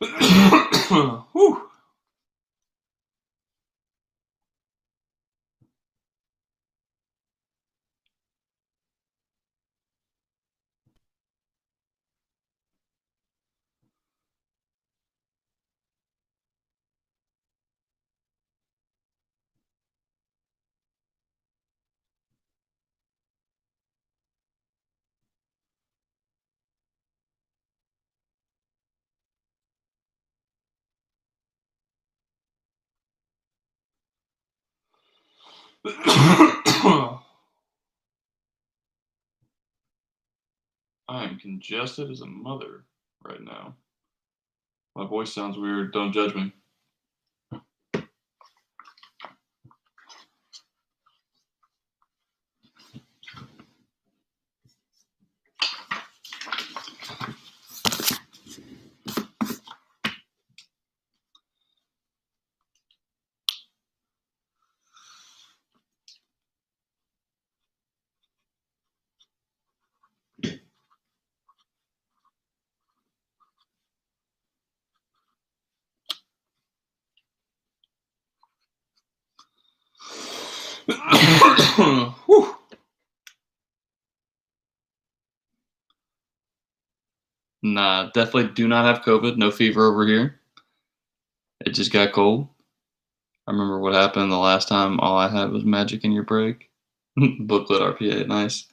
Whew. I am congested as a mother right now. My voice sounds weird. Don't judge me. Whew. Nah, definitely do not have COVID. No fever over here. It just got cold. I remember what happened the last time all I had was magic in your break. Booklet RPA, nice.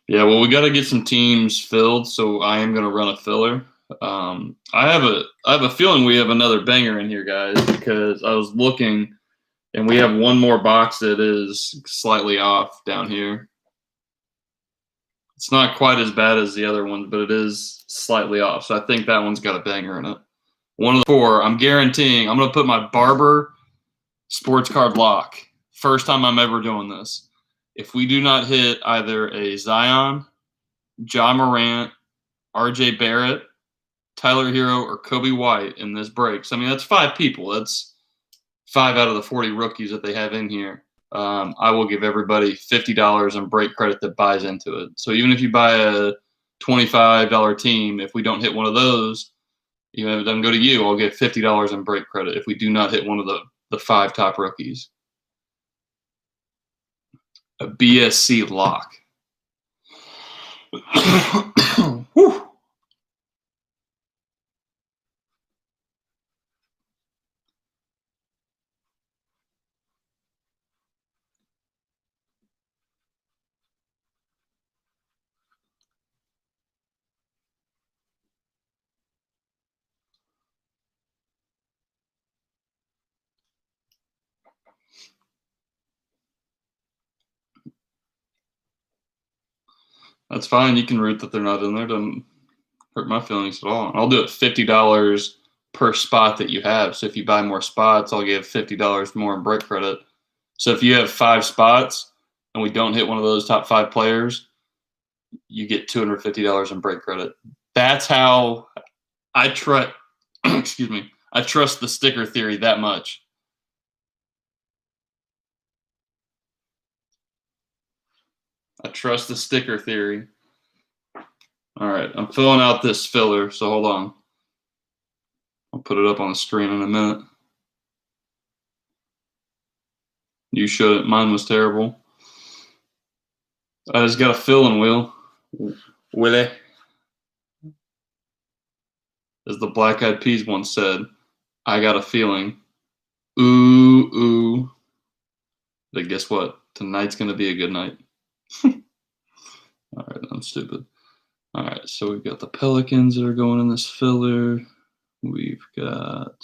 Yeah, well, we got to get some teams filled, so I am going to run a filler. I have a feeling we have another banger in here, guys, because I was looking, and we have one more box that is slightly off down here. It's not quite as bad as the other one, but it is slightly off. So I think that one's got a banger in it. One of the four, I'm guaranteeing, I'm going to put my Barber sports card lock. First time I'm ever doing this. If we do not hit either a Zion, John Morant, RJ Barrett, Tyler Hero, or Kobe White in this break. So, I mean, that's 5 people. That's 5 out of the 40 rookies that they have in here. I will give everybody $50 in break credit that buys into it. So even if you buy a $25 team, if we don't hit one of those, even if it doesn't go to you, I'll get $50 in break credit if we do not hit one of the 5 top rookies. A BSC lock. Whew. That's fine. You can root that they're not in there. Doesn't hurt my feelings at all. And I'll do it $50 per spot that you have. So if you buy more spots, I'll give $50 more in break credit. So if you have 5 spots and we don't hit one of those top 5 players, you get $250 in break credit. That's how I trust. Excuse me. I trust the sticker theory that much. I trust the sticker theory. All right, I'm filling out this filler, so hold on. I'll put it up on the screen in a minute. You showed it. Mine was terrible. I just got a filling wheel. Willie. As the Black Eyed Peas once said, I got a feeling. Ooh, ooh. But guess what? Tonight's going to be a good night. All right, I'm stupid. All right, so we've got the Pelicans that are going in this filler. We've got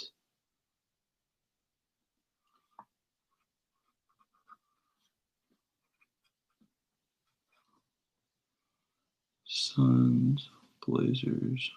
Suns, Blazers.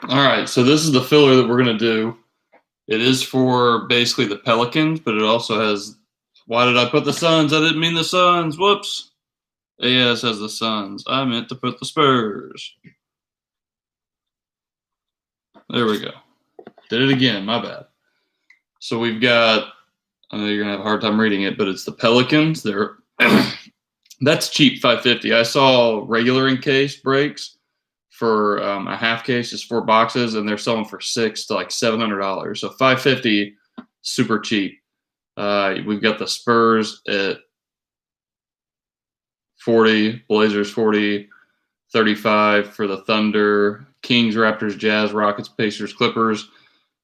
All right, so this is the filler that we're going to do. It is for basically the Pelicans, but it also has. Why did I put the Suns? I didn't mean the Suns. Whoops. AS has the Suns. I meant to put the Spurs. There we go. Did it again. My bad. So we've got. I know you're gonna have a hard time reading it, but it's the Pelicans. They're that's cheap, $5.50. I saw regular encased breaks for a half case, just 4 boxes, and they're selling for $600 to like $700. So $5.50, super cheap. We've got the Spurs at 40, Blazers 40, 35 for the Thunder, Kings, Raptors, Jazz, Rockets, Pacers, Clippers.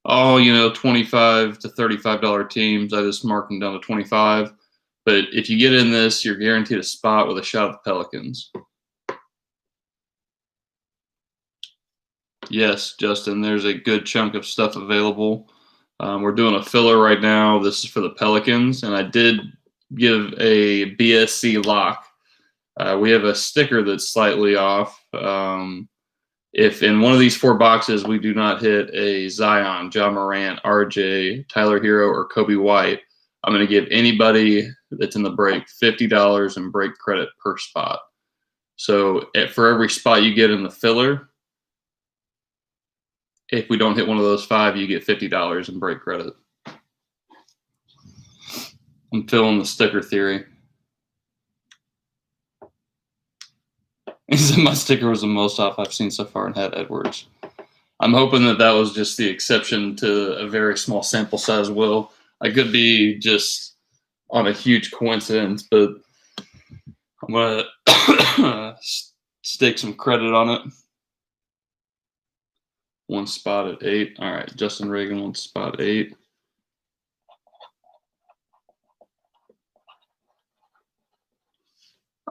All, $25 to $35 teams. I just marked them down to 25. But if you get in this, you're guaranteed a spot with a shot at the Pelicans. Yes, Justin, there's a good chunk of stuff available. We're doing a filler right now. This is for the Pelicans, and I did give a BSC lock. We have a sticker that's slightly off. If in one of these 4 boxes we do not hit a Zion, John Morant, RJ, Tyler Hero, or Kobe White, I'm going to give anybody that's in the break $50 in break credit per spot. So for every spot you get in the filler, if we don't hit one of those 5, you get $50 in break credit. I'm filling the sticker theory. He said my sticker was the most off I've seen so far and had Edwards. I'm hoping that was just the exception to a very small sample size, Will. I could be just on a huge coincidence, but I'm going to stake some credit on it. 1 spot at 8. All right, Justin Reagan, 1 spot 8.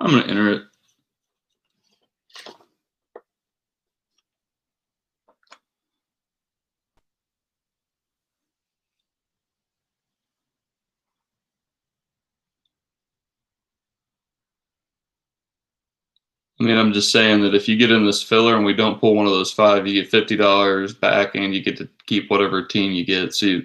I'm going to enter it. I mean, I'm just saying that if you get in this filler and we don't pull one of those 5, you get $50 back, and you get to keep whatever team you get. So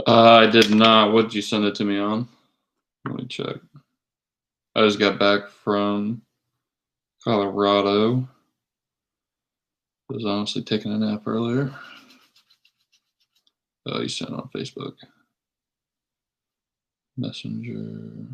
I did not. What did you send it to me on? Let me check. I just got back from Colorado. I was honestly taking a nap earlier. Oh, you sent it on Facebook. Messenger.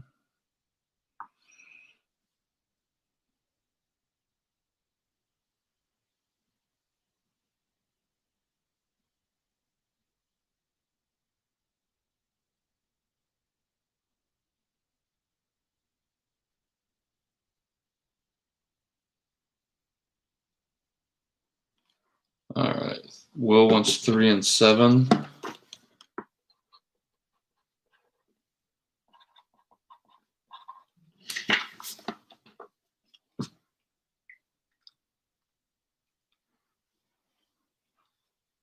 All right. Will wants 3 and 7.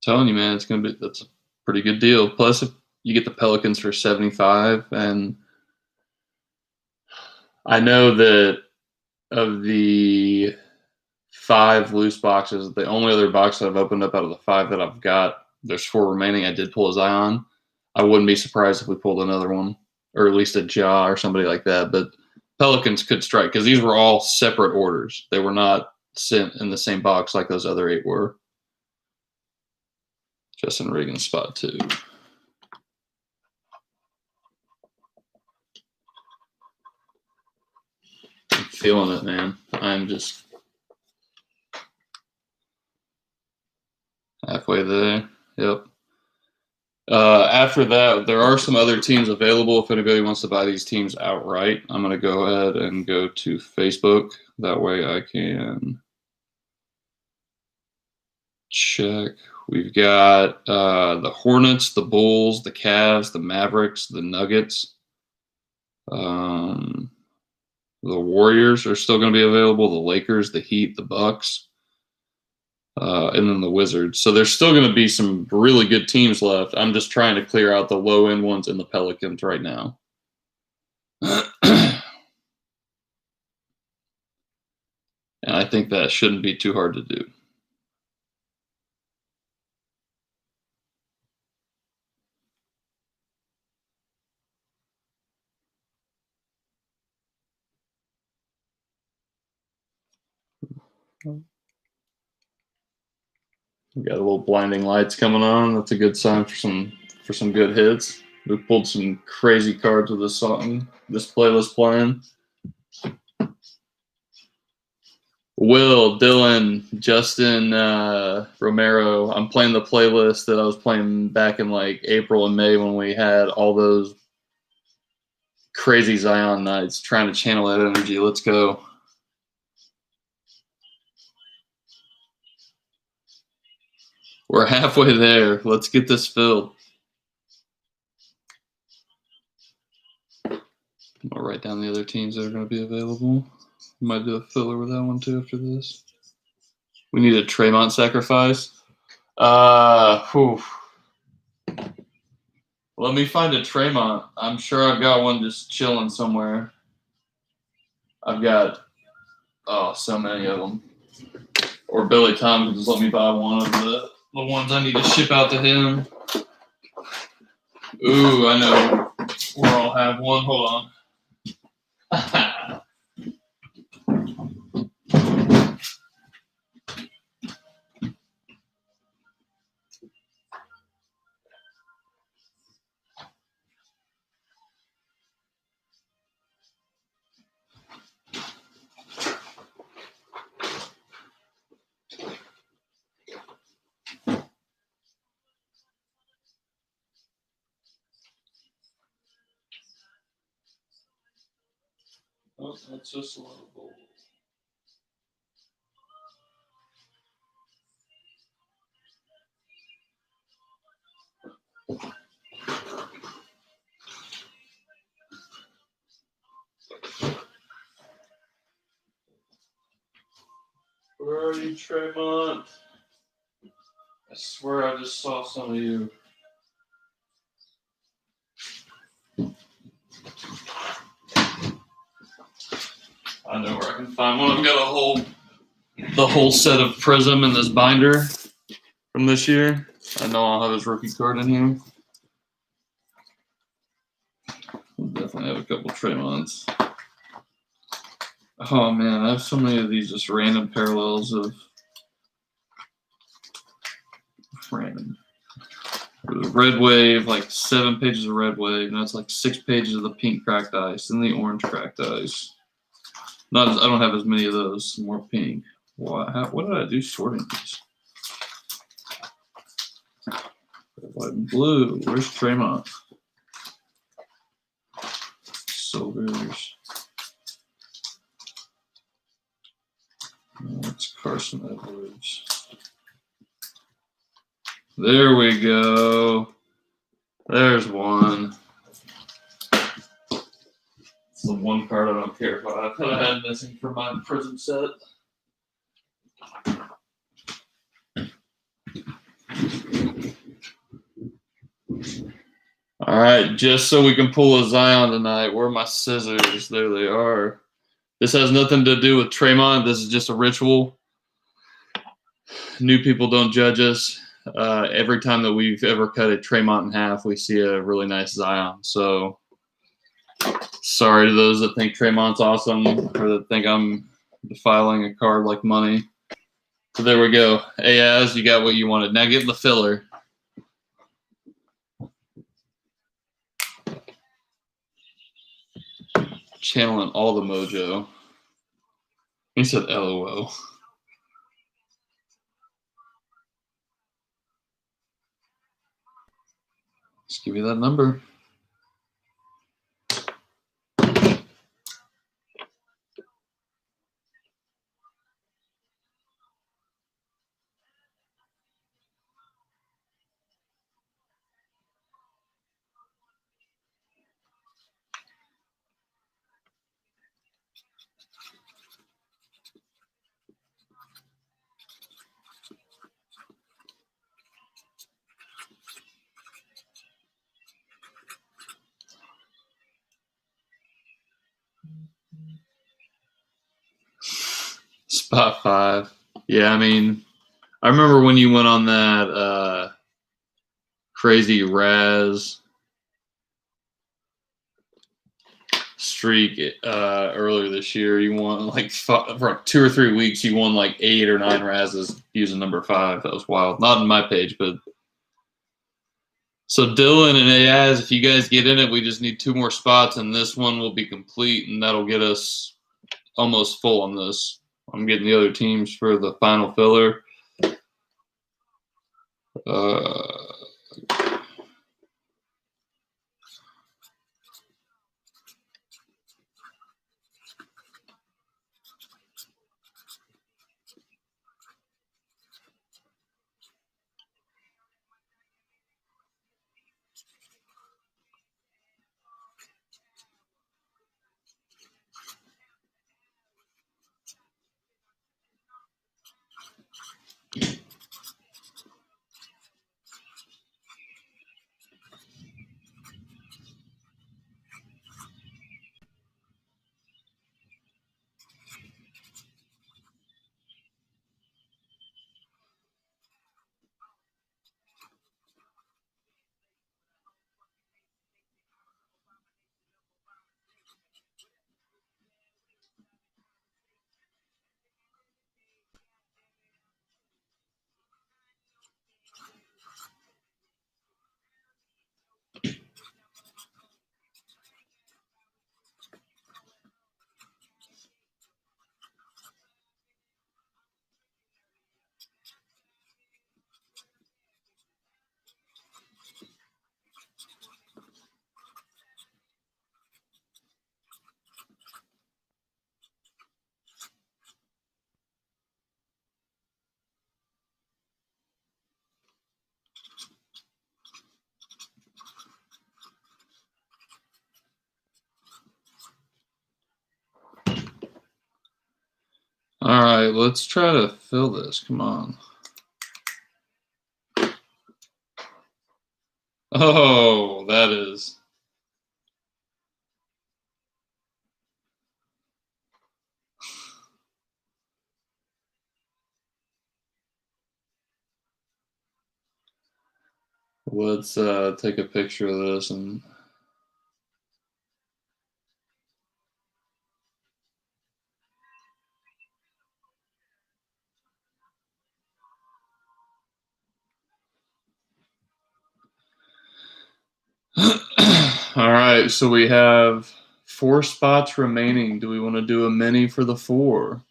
Telling you, man, that's a pretty good deal. Plus, if you get the Pelicans for 75, and I know that of the 5 loose boxes, the only other box that I've opened up out of the 5 that I've got, there's 4 remaining. I did pull a Zion. I wouldn't be surprised if we pulled another one, or at least a Ja or somebody like that. But Pelicans could strike because these were all separate orders. They were not sent in the same box like those other 8 were. Justin Reagan, spot 2. I'm feeling it, man. I'm just halfway there. Yep. After that, there are some other teams available if anybody wants to buy these teams outright. I'm going to go ahead and go to Facebook. That way I can check. We've got the Hornets, the Bulls, the Cavs, the Mavericks, the Nuggets. The Warriors are still going to be available. The Lakers, the Heat, the Bucks, and then the Wizards. So there's still going to be some really good teams left. I'm just trying to clear out the low-end ones and the Pelicans right now. And I think that shouldn't be too hard to do. We got a little blinding lights coming on. That's a good sign for some good hits. We pulled some crazy cards with this song, this playlist playing. Will, Dylan, Justin, Romero. I'm playing the playlist that I was playing back in like April and May when we had all those crazy Zion nights, trying to channel that energy. Let's go. We're halfway there. Let's get this filled. I'll write down the other teams that are going to be available. Might do a filler with that one too after this. We need a Tremont sacrifice. Let me find a Tremont. I'm sure I've got one just chilling somewhere. I've got so many of them. Or Billy Tom can just let me buy one of the ones I need to ship out to him. Ooh, I know where I'll have one. Hold on. Oh, that's just a little bold. Where are you, Tremont? I swear I just saw some of you. I know where I can find one. I've got the whole set of Prism in this binder from this year. I know I'll have his rookie card in here. We'll definitely have a couple Tremonts. Oh man, I have so many of these just random parallels of random. There's Red Wave, like 7 pages of Red Wave, and that's like 6 pages of the pink cracked ice and the orange cracked ice. I don't have as many of those. More pink. What did I do sorting these? Red, white, and blue. Where's Tremont? Silvers. That's Carson Edwards. There we go. There's one. It's the one card I don't care about. I thought I had missing from my Prism set. All right, just so we can pull a Zion tonight. Where are my scissors? There they are. This has nothing to do with Tremont. This is just a ritual. New people don't judge us. Every time that we've ever cut a Tremont in half, we see a really nice Zion. So sorry to those that think Tremont's awesome or that think I'm defiling a card like money. So there we go. Ayaz, you got what you wanted. Now get the filler. Channeling all the mojo. He said LOL. Just give you that number. Spot 5. Yeah, I mean, I remember when you went on that crazy Raz streak earlier this year. You won like for 2 or 3 weeks. You won like 8 or 9 Razes using number 5. That was wild. Not in my page, but so Dylan and Ayaz, if you guys get in it, we just need 2 more spots, and this one will be complete, and that'll get us almost full on this. I'm getting the other teams for the final filler. All right, let's try to fill this. Come on. Oh, that is. Let's take a picture of this and. All right, so we have 4 spots remaining. Do we want to do a mini for the 4?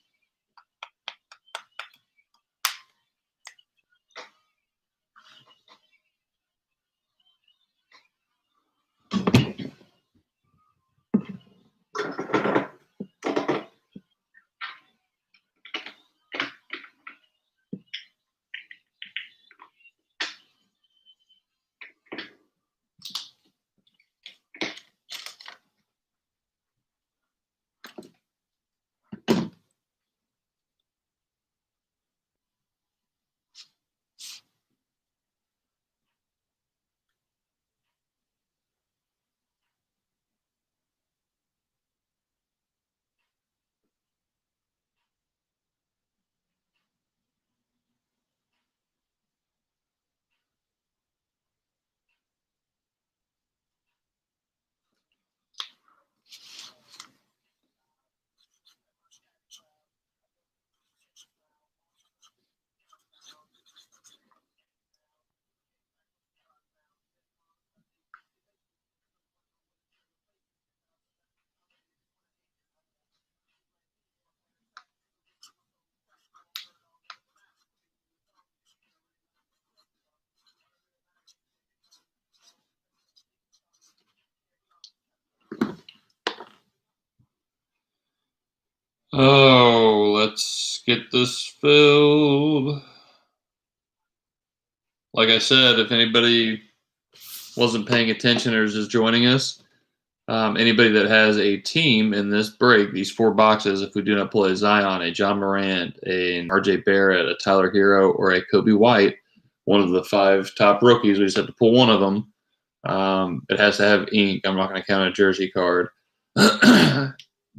Oh, let's get this filled. Like I said, if anybody wasn't paying attention or is just joining us, anybody that has a team in this break, these 4 boxes, if we do not pull a Zion, a John Morant, an RJ Barrett, a Tyler Hero, or a Kobe White, one of the 5 top rookies, we just have to pull one of them. It has to have ink. I'm not going to count a jersey card.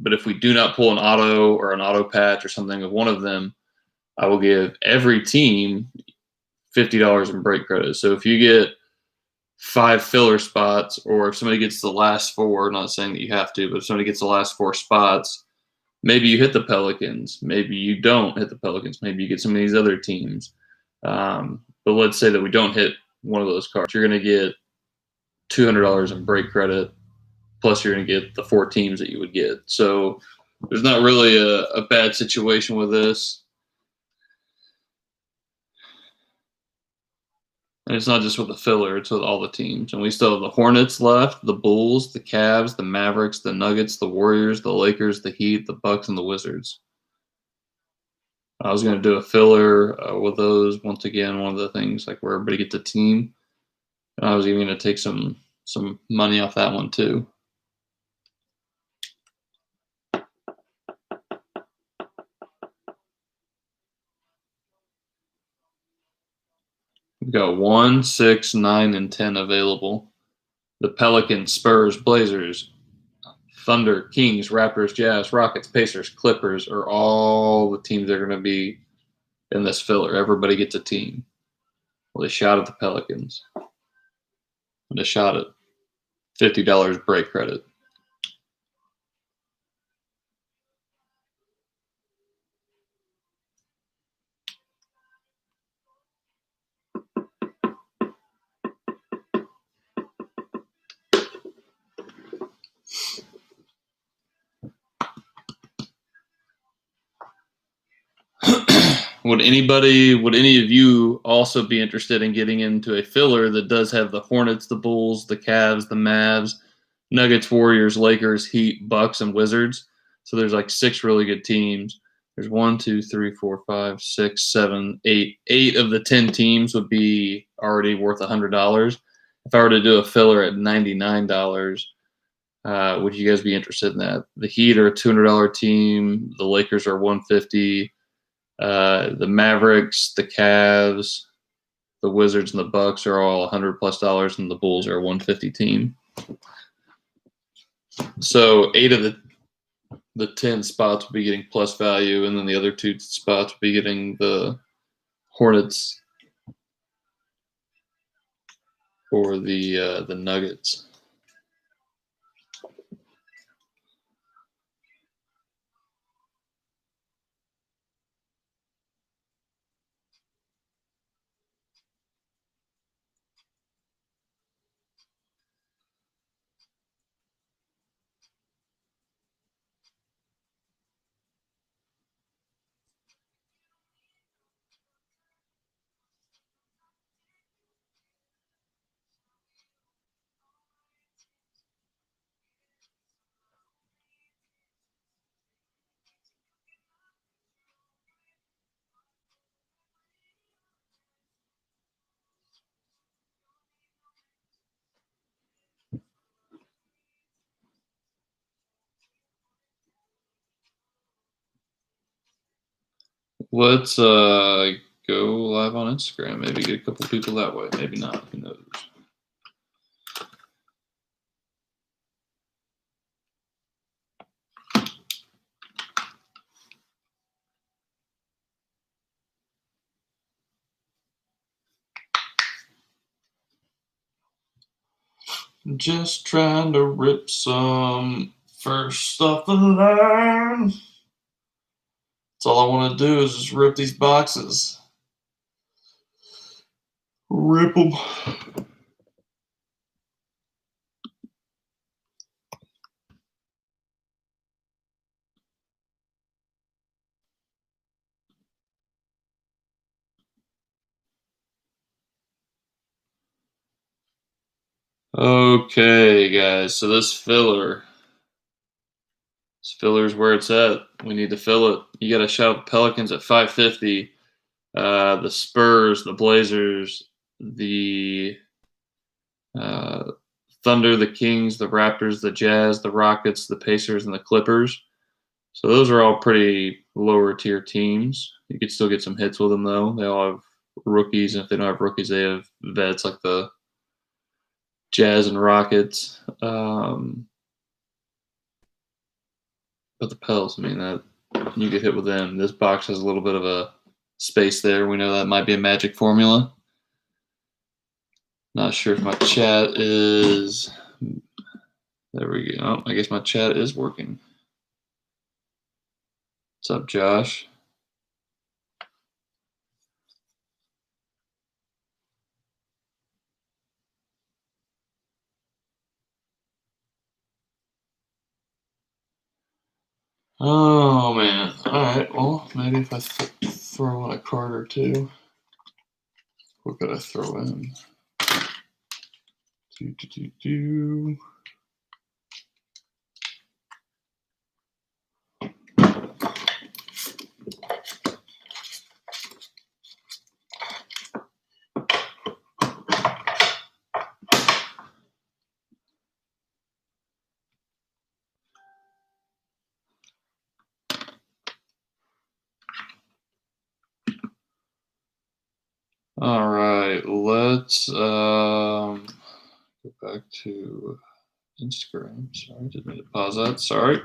But if we do not pull an auto or an auto patch or something of one of them, I will give every team $50 in break credit. So if you get 5 filler spots, or if somebody gets the last 4, not saying that you have to, but if somebody gets the last 4 spots, maybe you hit the Pelicans, maybe you don't hit the Pelicans, maybe you get some of these other teams. But let's say that we don't hit one of those cards, you're going to get $200 in break credit, plus you're going to get the 4 teams that you would get. So there's not really a bad situation with this. And it's not just with the filler, it's with all the teams. And we still have the Hornets left, the Bulls, the Cavs, the Mavericks, the Nuggets, the Warriors, the Lakers, the Heat, the Bucks, and the Wizards. I was going to do a filler with those. Once again, one of the things like where everybody gets a team. And I was even going to take some money off that one too. We've got 1, 6, 9, and 10 available. The Pelicans, Spurs, Blazers, Thunder, Kings, Raptors, Jazz, Rockets, Pacers, Clippers are all the teams that are going to be in this filler. Everybody gets a team. Well, they shot at the Pelicans. And they shot at $50 break credit. Would any of you also be interested in getting into a filler that does have the Hornets, the Bulls, the Cavs, the Mavs, Nuggets, Warriors, Lakers, Heat, Bucks, and Wizards? So there's like 6 really good teams. There's 1, 2, 3, 4, 5, 6, 7, 8. 8 of the 10 teams would be already worth $100. If I were to do a filler at $99, would you guys be interested in that? The Heat are a $200 team. The Lakers are $150. The Mavericks, the Cavs, the Wizards, and the Bucks are all $100+ and the Bulls are a $150 team. So 8 of the 10 spots will be getting plus value, and then the other 2 spots will be getting the Hornets or the Nuggets. Let's go live on Instagram. Maybe get a couple people that way. Maybe not. Who knows? Just trying to rip some first off the line. That's all I want to do is just rip these boxes. Rip them. Okay, guys. So this filler This filler's where it's at. We need to fill it. You got to shout the Pelicans at 550. The Spurs, the Blazers, the Thunder, the Kings, the Raptors, the Jazz, the Rockets, the Pacers, and the Clippers. So those are all pretty lower tier teams. You could still get some hits with them though. They all have rookies, and if they don't have rookies, they have vets like the Jazz and Rockets. But the Pels, I mean, that you get hit with them. This box has a little bit of a space there. We know that might be a magic formula. Not sure if my chat is. There we go. Oh, I guess my chat is working. What's up, Josh? Oh, man. All right. Well, maybe if I throw in a card or two. What could I throw in? All right, let's go back to Instagram. Sorry, didn't mean to pause that. Sorry.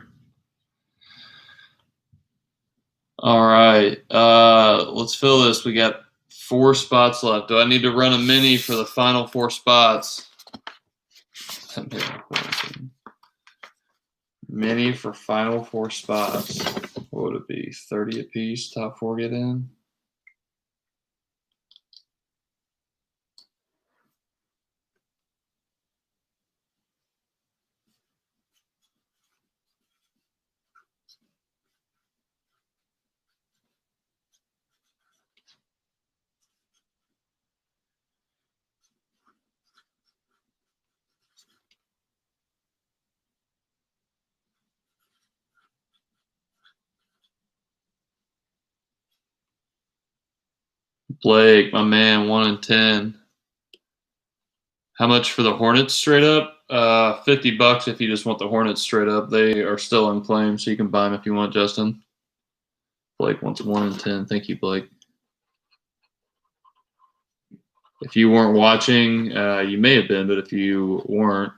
All right, let's fill this. We got 4 spots left. Do I need to run a mini for the final 4 spots? Mini for final 4 spots. What would it be? 30 apiece. Top 4 get in. Blake, my man, 1 in 10. How much for the Hornets straight up? $50 if you just want the Hornets straight up. They are still in claim, so you can buy them if you want, Justin. Blake wants 1 in 10. Thank you, Blake. If you weren't watching, you may have been, but if you weren't,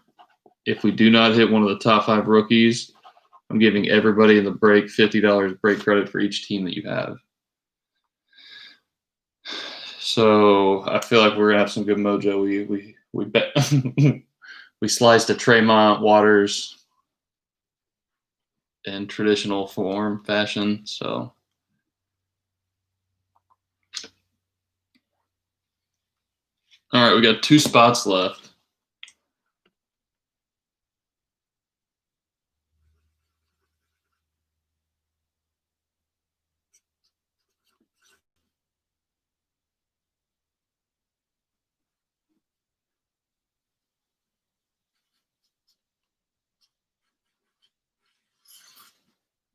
if we do not hit one of the top 5 rookies, I'm giving everybody in the break $50 break credit for each team that you have. So I feel like we're gonna have some good mojo. We bet we sliced a Tremont Waters in traditional form fashion. So all right, we got 2 spots left.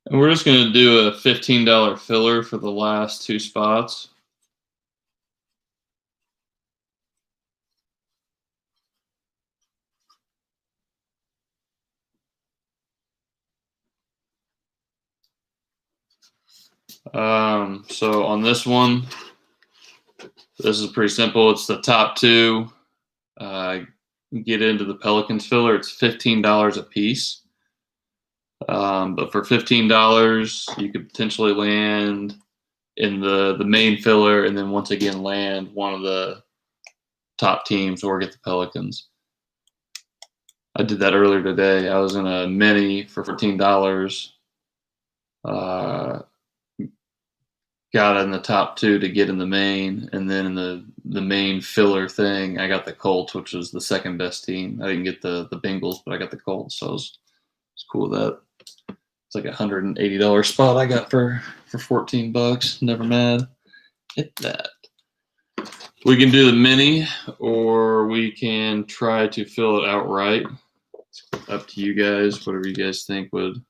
And we're just going to do a $15 filler for the last 2 spots. So on this one, this is pretty simple. It's the top 2. Get into the Pelicans filler. It's $15 a piece. But for $15, you could potentially land in the main filler, and then once again land one of the top teams or get the Pelicans. I did that earlier today. I was in a mini for $14. Got in the top 2 to get in the main, and then in the main filler thing, I got the Colts, which was the second best team. I didn't get the Bengals, but I got the Colts, so I was cool with that. It's like a $180 spot I got for $14. Never mad. Hit that. We can do the mini, or we can try to fill it outright. It's up to you guys. Whatever you guys think would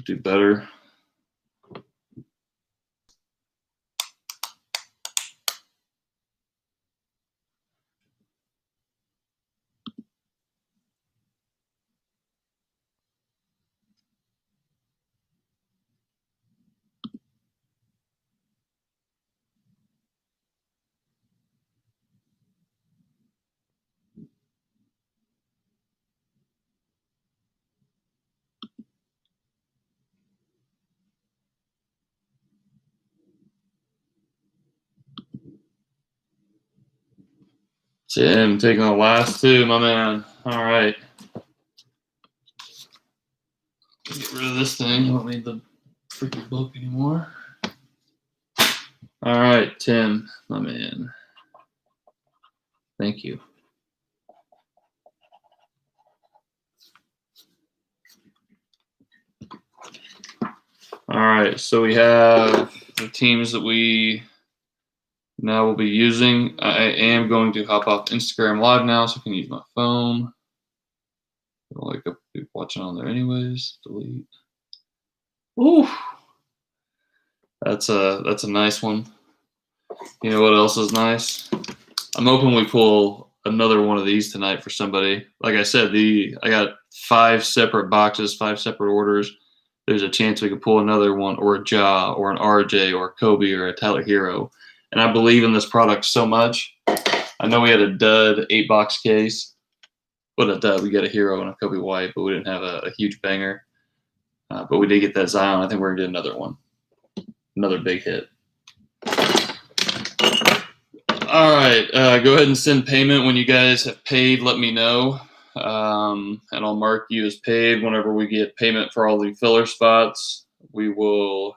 do better. Tim taking the last two, my man. All right. Get rid of this thing. I don't need the freaking book anymore. All right, Tim, my man. Thank you. All right, so we have the teams that we now will be using. I am going to hop off Instagram Live now, so I can use my phone. I don't like people watching on there anyways. Delete. Ooh, that's a nice one. You know what else is nice? I'm hoping we pull another one of these tonight for somebody. Like I said, I got 5 separate boxes, 5 separate orders. There's a chance we could pull another one, or a Ja, or an RJ, or a Kobe, or a Tyler Hero. And I believe in this product so much. I know we had a dud 8-box case. What a dud. We got a Hero and a Kobe White, but we didn't have a huge banger. But we did get that Zion. I think we're going to get another one. Another big hit. All right. Go ahead and send payment when you guys have paid. Let me know. And I'll mark you as paid whenever we get payment for all the filler spots. We will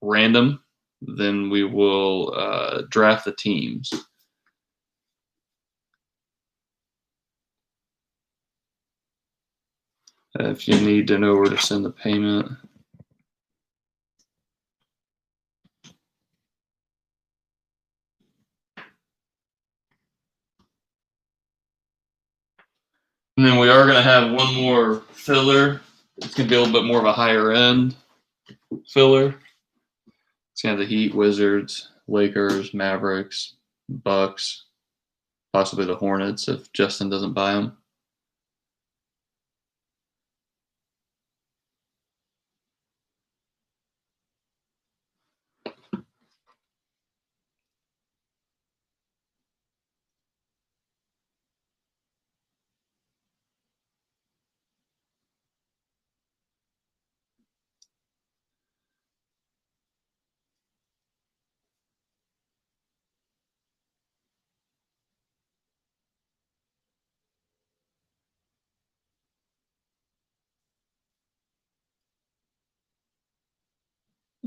random. Then we will draft the teams. If you need to know where to send the payment. And then we are going to have one more filler. It's going to be a little bit more of a higher end filler. It's going to have the Heat, Wizards, Lakers, Mavericks, Bucks, possibly the Hornets if Justin doesn't buy them.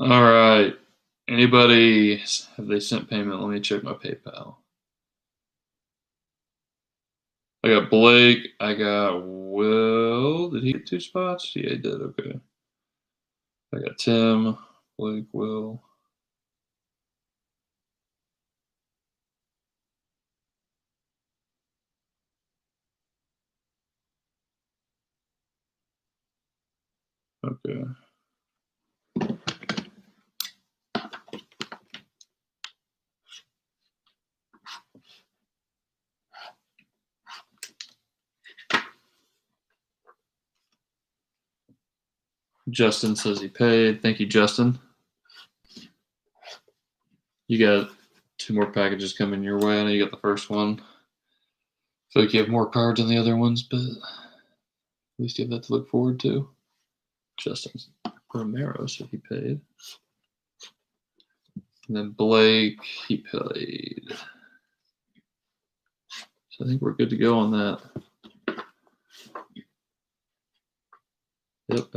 All right. Anybody, have they sent payment? Let me check my PayPal. I got Blake. I got Will. Did he get 2 spots? Yeah, he did. Okay. I got Tim, Blake, Will. Okay. Justin says he paid. Thank you, Justin. You got 2 more packages coming your way. I know you got the first one. I feel like you have more cards than the other ones, but at least you have that to look forward to. Justin Romero said he paid. And then Blake, he paid. So I think we're good to go on that. Yep,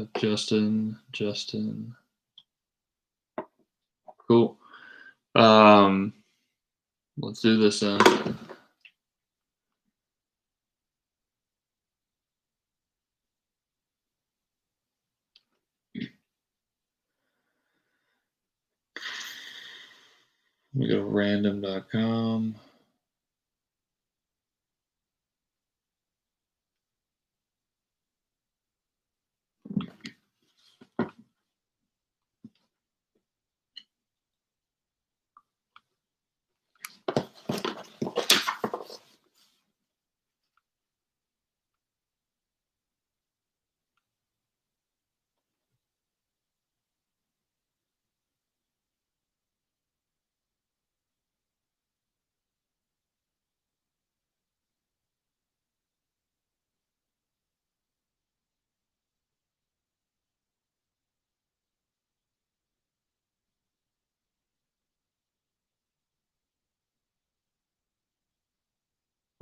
Justin. Cool. Let's do this then. We go random.com.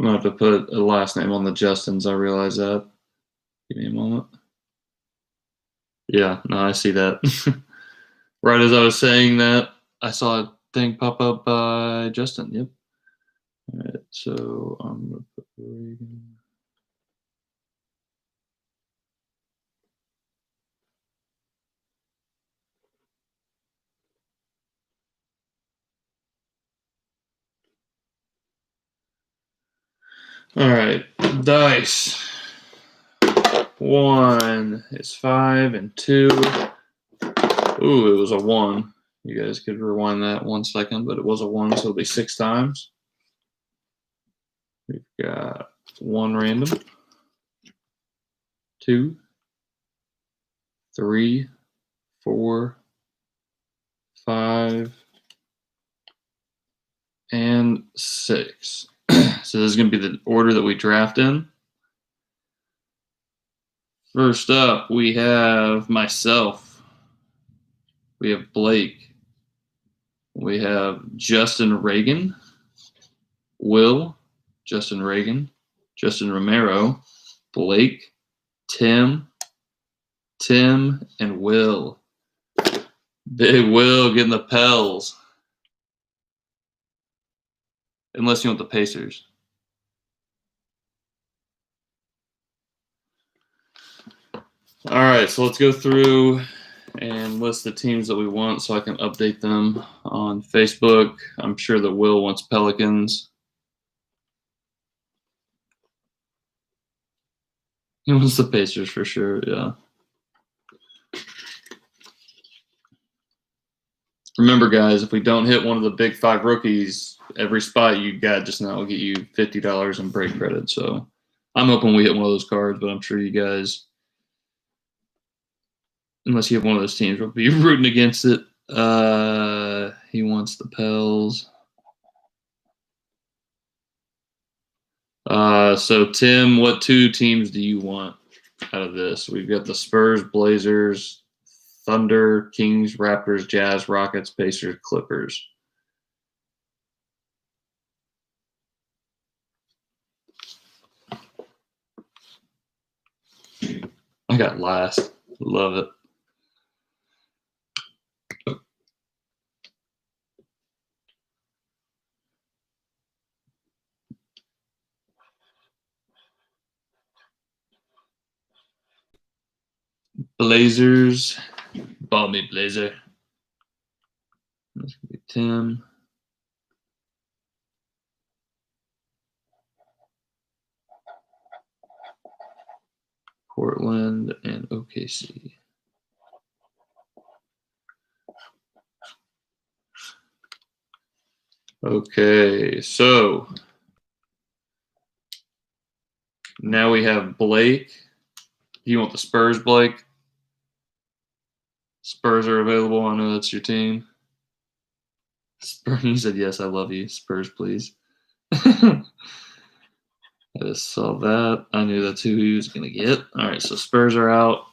I'm gonna have to put a last name on the Justins. I realize that. Give me a moment. Yeah, no, I see that. Right as I was saying that, I saw a thing pop up by Justin. Yep. All right, so I'm gonna put Reagan. All right, dice. 1 is 5 and 2. Ooh, it was a 1. You guys could rewind that 1 second, but it was a 1, so it'll be 6 times. We've got 1 random, 2, 3, 4, 5, and 6. So this is going to be the order that we draft in. First up, we have myself. We have Blake. We have Justin Reagan. Will, Justin Reagan. Justin Romero. Blake. Tim, and Will. Big Will getting the Pels. Unless you want the Pacers. All right, so let's go through and list the teams that we want so I can update them on Facebook. I'm sure that Will wants Pelicans. He wants the Pacers for sure, yeah. Remember, guys, if we don't hit one of the big 5 rookies, every spot you got just now will get you $50 in break credit. So I'm hoping we hit one of those cards, but I'm sure you guys, unless you have one of those teams, will be rooting against it. He wants the Pels. So Tim, what 2 teams do you want out of this? We've got the Spurs, Blazers, Thunder, Kings, Raptors, Jazz, Rockets, Pacers, Clippers. I got last. Love it. Blazers. Ball me, Blazer. That's going to be Tim. Portland and OKC. Okay, so now we have Blake. You want the Spurs, Blake? Spurs are available. I know that's your team. Spurs, he said, yes, I love you. Spurs, please. I just saw that. I knew that's who he was going to get. All right, so Spurs are out.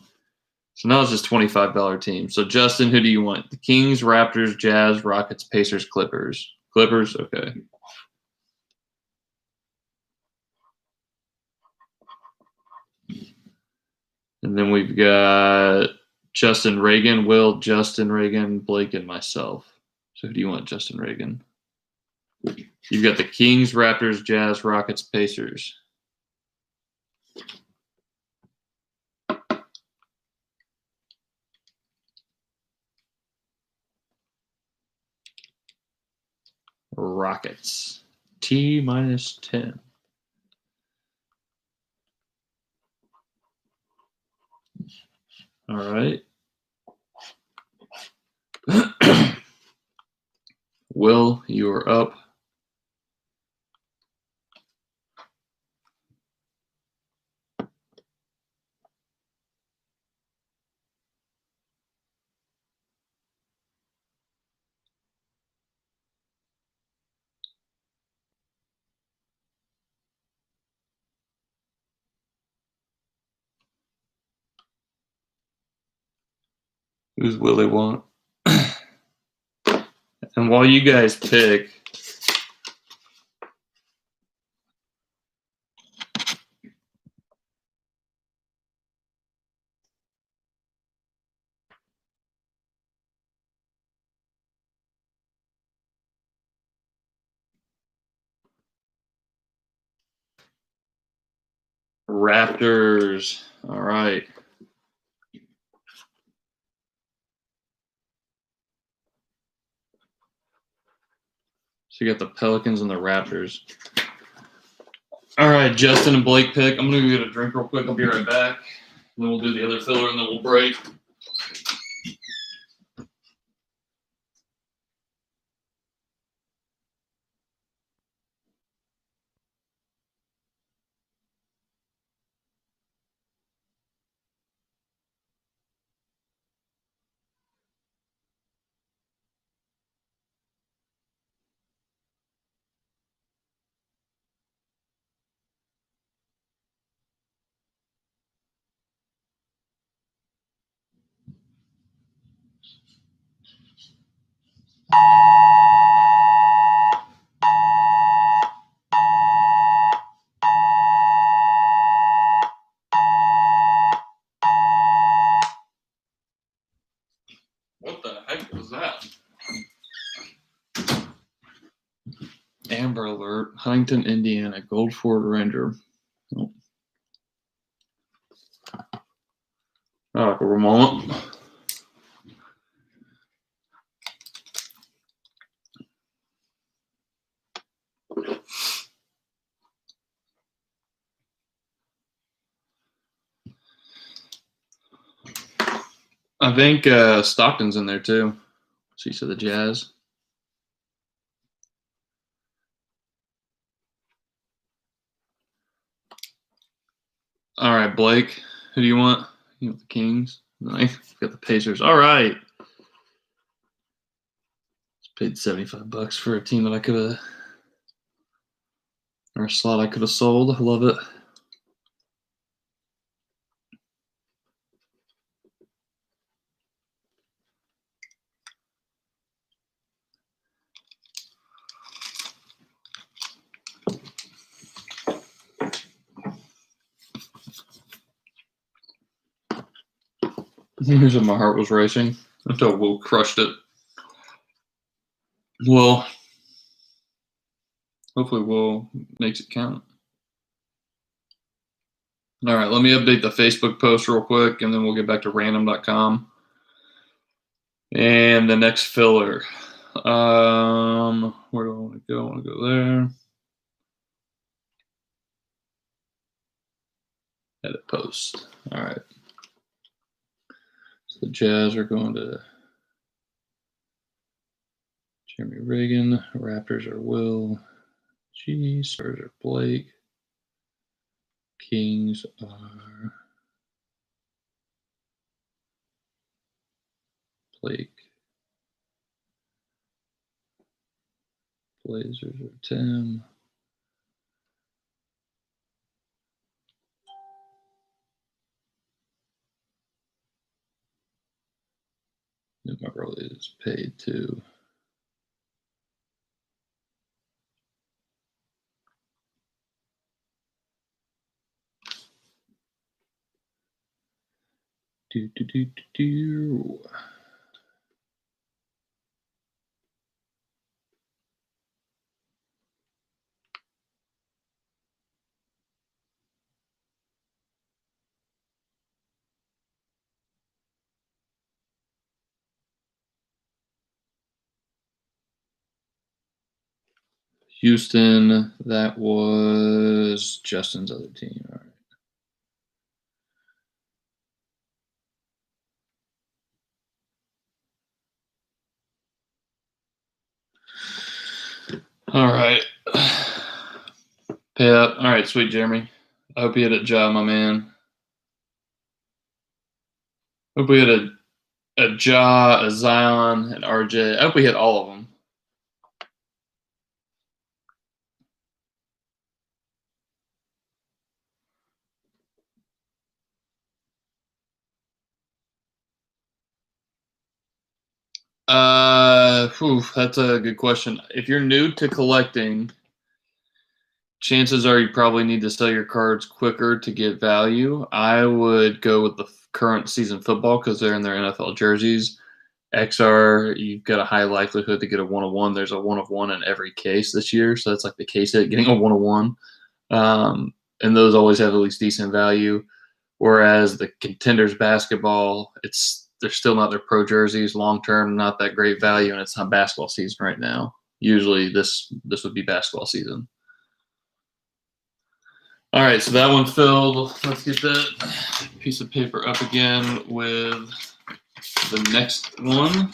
So now it's just $25 team. So, Justin, who do you want? The Kings, Raptors, Jazz, Rockets, Pacers, Clippers. Clippers? Okay. And then we've got Justin Reagan, Will, Justin Reagan, Blake, and myself. So who do you want, Justin Reagan? You've got the Kings, Raptors, Jazz, Rockets, Pacers. Rockets. T minus 10. All right. Will, you are up. Who's Willie want? And while you guys pick, Raptors. All right. So you got the Pelicans and the Raptors. All right, Justin and Blake pick. I'm going to go get a drink real quick. I'll be right back. And then we'll do the other filler, and then we'll break. What the heck was that? Amber Alert, Huntington, Indiana, Gold Ford Ranger. Oh, for a moment. I think Stockton's in there too. She said the Jazz. All right, Blake. Who do you want? You want the Kings? Nice. Got the Pacers. All right. Just paid $75 for a team that I could have, or a slot I could have sold. I love it. Here's what my heart was racing until Will crushed it. Well, hopefully Will makes it count. All right, let me update the Facebook post real quick, and then we'll get back to random.com. And the next filler. Where do I want to go? I want to go there. Edit post. All right. So the Jazz are going to Jeremy Reagan. Raptors are Will. Spurs are Blake. Kings are Blake. Blazers are Tim. And my brother is paid too. Houston, that was Justin's other team. All right. All right. Pay up. All right, sweet Jeremy. I hope you had a job, my man. Hope we had a Ja, a Zion, and RJ. I hope we hit all of them. That's a good question. If you're new to collecting, chances are you probably need to sell your cards quicker to get value. I would go with the current season football because they're in their NFL jerseys. XR, you've got a high likelihood to get a 1-of-1. There's a 1-of-1 in every case this year, so that's like the case hit, getting a 1-of-1. and those always have at least decent value. Whereas the Contenders basketball, they're still not their pro jerseys long term, not that great value, and it's not basketball season right now. Usually this would be basketball season. All right, so that one filled. Let's get that piece of paper up again with the next one.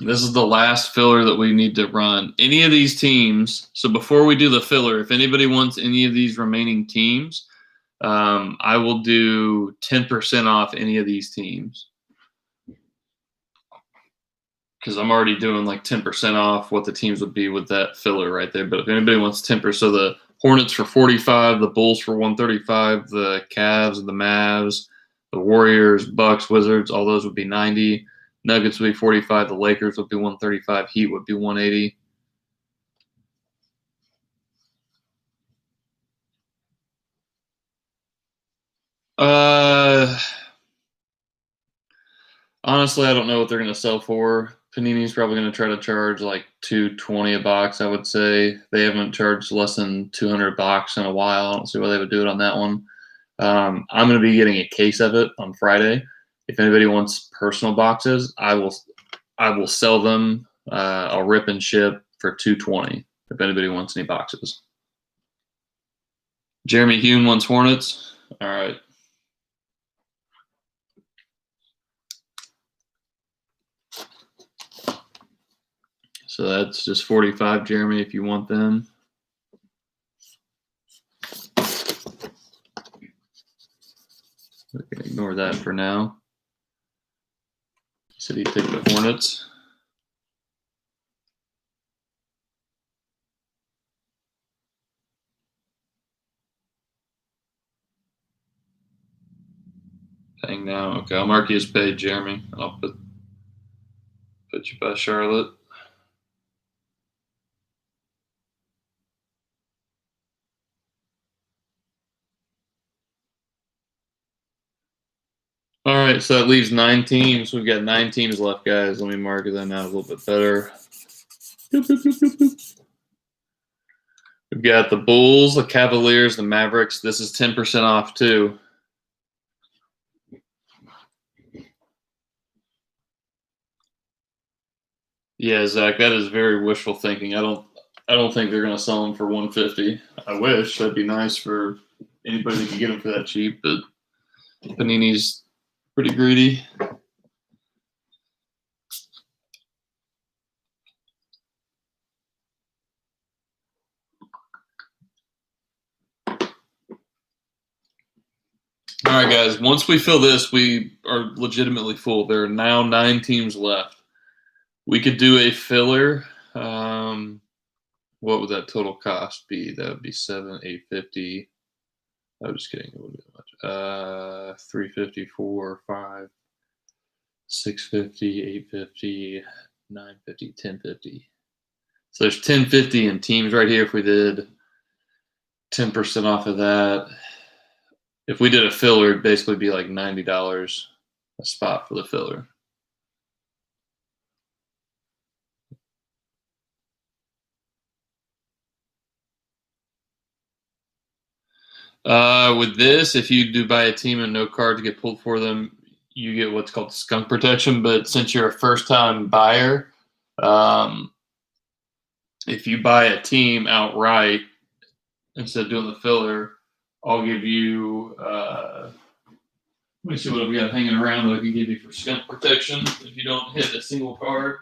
This is the last filler that we need to run. Any of these teams, so before we do the filler, if anybody wants any of these remaining teams, I will do 10% off any of these teams. Because I'm already doing like 10% off what the teams would be with that filler right there. But if anybody wants 10%, so the Hornets for 45, the Bulls for 135, the Cavs and the Mavs, the Warriors, Bucks, Wizards, all those would be 90. Nuggets would be 45. The Lakers would be 135. Heat would be 180. Honestly, I don't know what they're going to sell for. Panini's probably going to try to charge like $220 a box, I would say. They haven't charged less than $200 in a while. I don't see why they would do it on that one. I'm going to be getting a case of it on Friday. If anybody wants personal boxes, I will sell them. I'll rip and ship for $220 if anybody wants any boxes. Jeremy Hune wants Hornets. All right. So that's just 45, Jeremy, if you want them. We can ignore that for now. He said he'd take the Hornets. Paying now. Okay, I'll mark you as paid, Jeremy. I'll put you by Charlotte. All right, so that leaves 9 teams. We've got 9 teams left, guys. Let me mark them out a little bit better. We've got the Bulls, the Cavaliers, the Mavericks. This is 10% off too. Yeah, Zach, that is very wishful thinking. I don't think they're going to sell them for $150. I wish that'd be nice for anybody that could get them for that cheap, but Panini's pretty greedy. All right, guys. Once we fill this, we are legitimately full. There are now 9 teams left. We could do a filler. What would that total cost be? That would be $7,850. I'm just kidding. It wouldn't be that much. $350, $4, $5, $650, $850, $950, $1050. So there's $1050 in teams right here. If we did 10% off of that, if we did a filler, it'd basically be like $90 a spot for the filler. With this, if you do buy a team and no cards get pulled for them, you get what's called skunk protection. But since you're a first-time buyer, if you buy a team outright instead of doing the filler, I'll give you. Let me see what we got hanging around that I can give you for skunk protection if you don't hit a single card.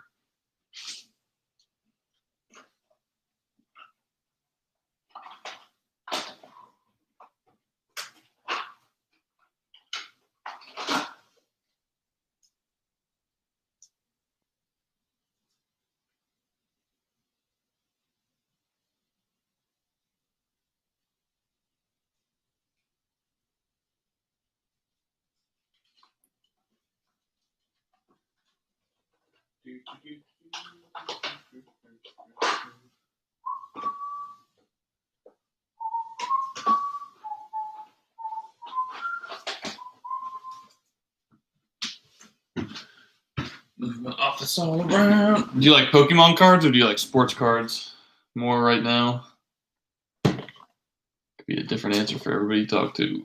Move my office all around. Do you like Pokemon cards or do you like sports cards more right now? different answer for everybody you talk to.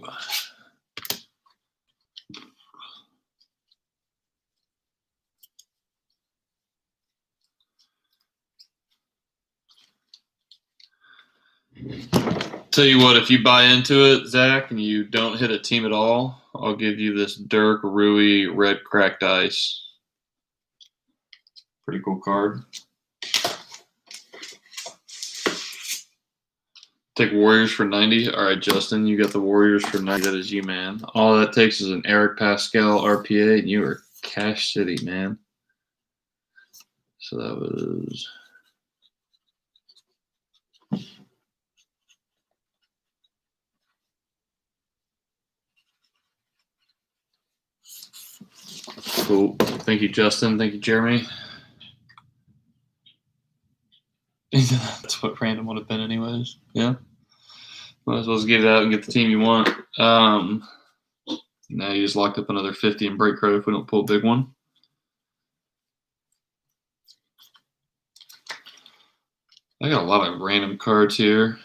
Tell you what, if you buy into it, Zach, and you don't hit a team at all, I'll give you this Dirk Rui red cracked ice. Pretty cool card. Take Warriors for 90. All right, Justin, you got the Warriors for 90. That is you, man. All that takes is an Eric Pascal RPA, and you are Cash City, man. So that was... Cool. Thank you, Justin. Thank you, Jeremy. That's what random would have been anyways. Yeah. Might as well just get it out and get the team you want. Now you just locked up another 50 in break credit if we don't pull a big one. I got a lot of random cards here.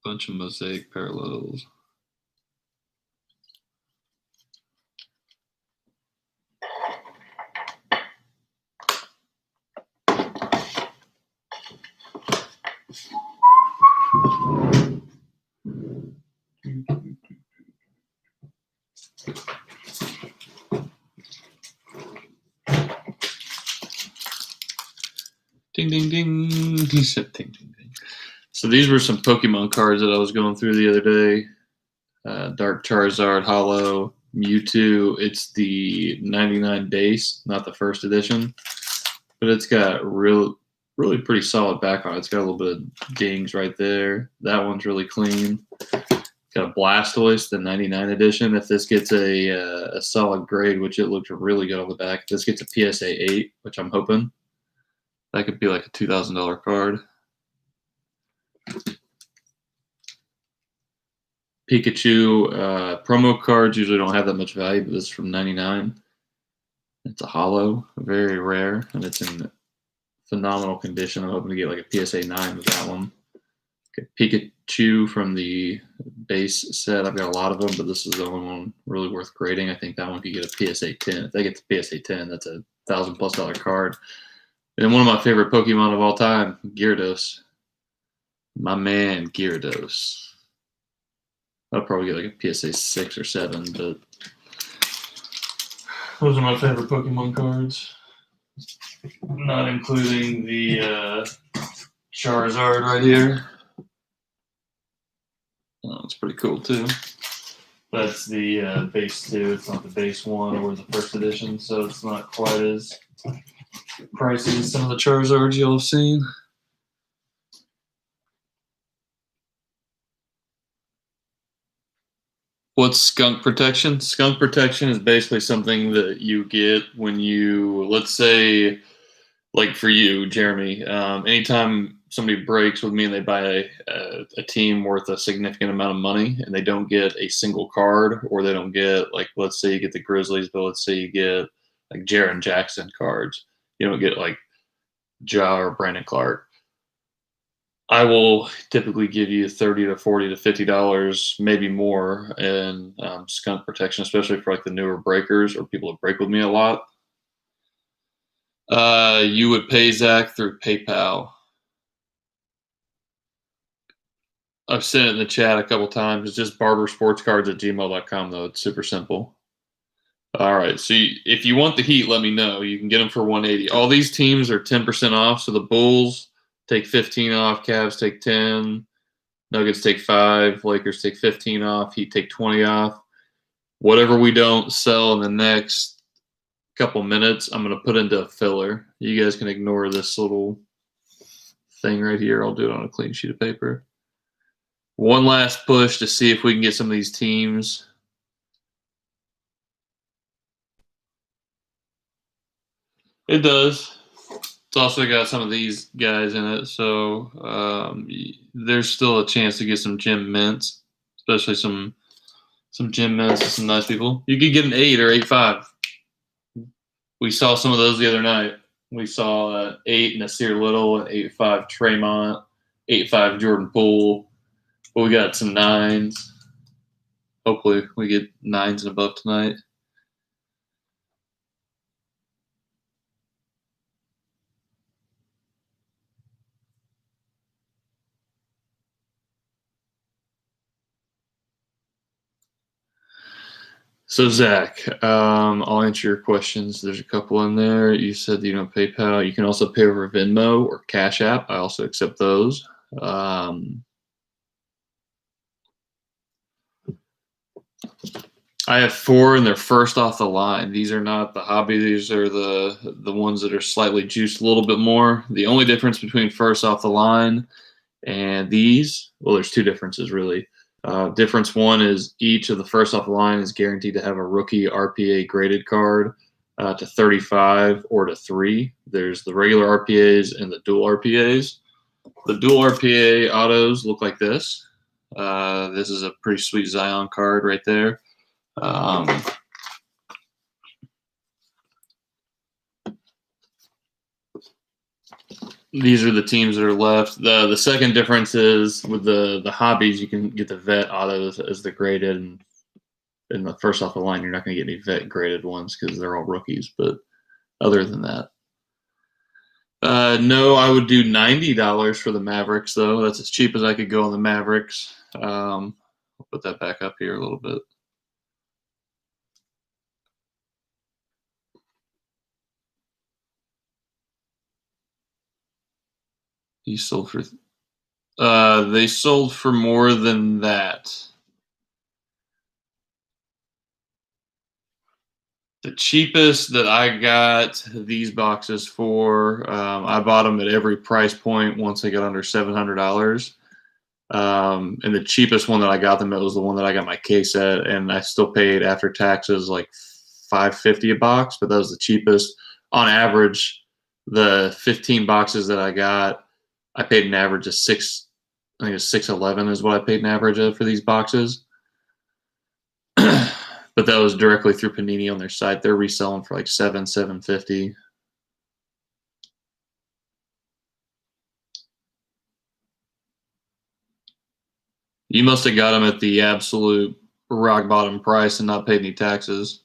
Bunch of mosaic parallels. Ding, ding, ding. He said ding, ding, ding. So these were some Pokemon cards that I was going through the other day. Dark Charizard, Hollow, Mewtwo. It's the 99 base, not the first edition. But it's got really pretty solid back on it. It's got a little bit of dings right there. That one's really clean. Got a Blastoise, the 99 edition. If this gets a solid grade, which it looked really good on the back, if this gets a PSA 8, which I'm hoping, that could be like a $2,000 card. Pikachu promo cards usually don't have that much value, but this is from 99. It's a hollow, very rare, and it's in phenomenal condition. I'm hoping to get like a PSA 9 with that one. Pikachu from the base set. I've got a lot of them, but this is the only one really worth grading. I think that one could get a PSA 10. If they get the PSA 10, that's a $1,000+ card. And one of my favorite Pokemon of all time, Gyarados. My man, Gyarados. I'll probably get like a PSA 6 or 7, but those are my favorite Pokemon cards. Not including the Charizard right here. Oh, it's pretty cool too. That's the base 2. It's not the base 1 or the first edition, so it's not quite as pricey as some of the Charizards you'll have seen. What's skunk protection? Skunk protection is basically something that you get when you, let's say, like for you, Jeremy, anytime somebody breaks with me and they buy a team worth a significant amount of money and they don't get a single card, or they don't get, like, let's say you get the Grizzlies, but let's say you get like Jaren Jackson cards. You don't get like Ja or Brandon Clark. I will typically give you $30 to $40 to $50, maybe more, in skunk protection, especially for like the newer breakers or people that break with me a lot. You would pay Zach through PayPal. I've sent it in the chat a couple times. It's just barbersportscards@gmail.com, though. It's super simple. All right. So if you want the heat, let me know. You can get them for $180. All these teams are 10% off. So the Bulls take 15 off, Cavs take 10, Nuggets take 5, Lakers take 15 off, Heat take 20 off. Whatever we don't sell in the next couple minutes, I'm going to put into a filler. You guys can ignore this little thing right here. I'll do it on a clean sheet of paper. One last push to see if we can get some of these teams. It does. It's also got some of these guys in it, so there's still a chance to get some gym mints, especially some gym mints with some nice people. You could get an 8 or 8.5. We saw some of those the other night. We saw 8 Nasir Little, an 8.5 Tremont, 8.5 Jordan Poole. But we got some 9s. Hopefully we get 9s and above tonight. So Zach, I'll answer your questions. There's a couple in there. You said PayPal. You can also pay over Venmo or Cash App. I also accept those. I have 4, and they're first off the line. These are not the hobby. These are the ones that are slightly juiced a little bit more. The only difference between first off the line and these, well, there's 2 differences really. Difference 1 is each of the first off the line is guaranteed to have a rookie RPA graded card to 35 or to 3. There's the regular RPAs and the dual RPAs. The dual RPA autos look like this. This is a pretty sweet Zion card right there. These are the teams that are left. The second difference is with the hobbies, you can get the vet autos as the graded, and in the first off the line, you're not going to get any vet graded ones because they're all rookies. But other than that, no, I would do $90 for the Mavericks though. That's as cheap as I could go on the Mavericks. I'll put that back up here a little bit. He sold for. They sold for more than that. The cheapest that I got these boxes for, I bought them at every price point once they got under $700. And the cheapest one that I got them at was the one that I got my case at, and I still paid after taxes like $5.50 a box, but that was the cheapest. On average, the 15 boxes that I got, I paid an average of I think it's $6.11 is what I paid an average of for these boxes. But that was directly through Panini on their site. They're reselling for like $7.50. You must have got them at the absolute rock bottom price and not paid any taxes.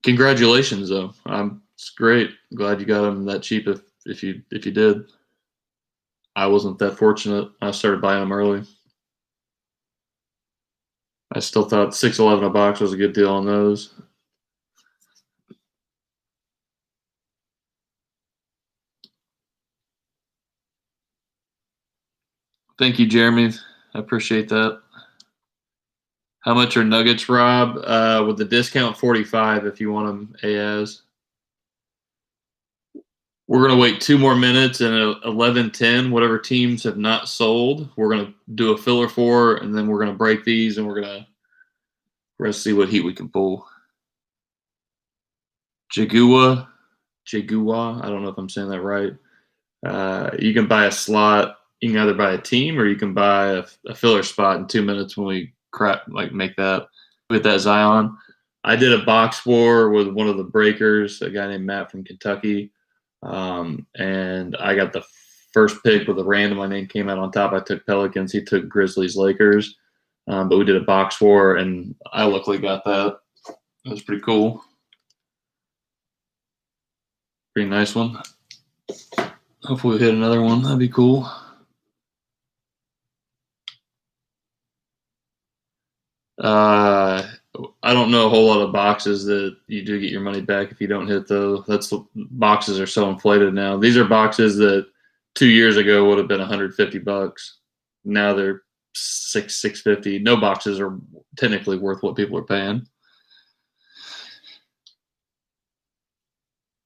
Congratulations, though. It's great. Glad you got them that cheap. If you did, I wasn't that fortunate. I started buying them early. I still thought $6.11 a box was a good deal on those. Thank you, Jeremy. I appreciate that. How much are nuggets, Rob? With the discount, 45 if you want them AS. We're going to wait 2 more minutes, and at 11:10, whatever teams have not sold, we're going to do a filler for, and then we're going to break these, and we're going to see what heat we can pull. Jagua, I don't know if I'm saying that right. You can buy a slot. You can either buy a team or you can buy a filler spot in 2 minutes when we make that with that Zion. I did a box war with one of the breakers, a guy named Matt from Kentucky, and I got the first pick with a random. My name came out on top. I took Pelicans. He took Grizzlies, Lakers, but we did a box war, and I luckily got that. It was pretty cool. Pretty nice one. Hopefully we hit another one. That'd be cool. I don't know a whole lot of boxes that you do get your money back if you don't hit those. Boxes are so inflated now. These are boxes that 2 years ago would have been $150. Now they're $650. No boxes are technically worth what people are paying.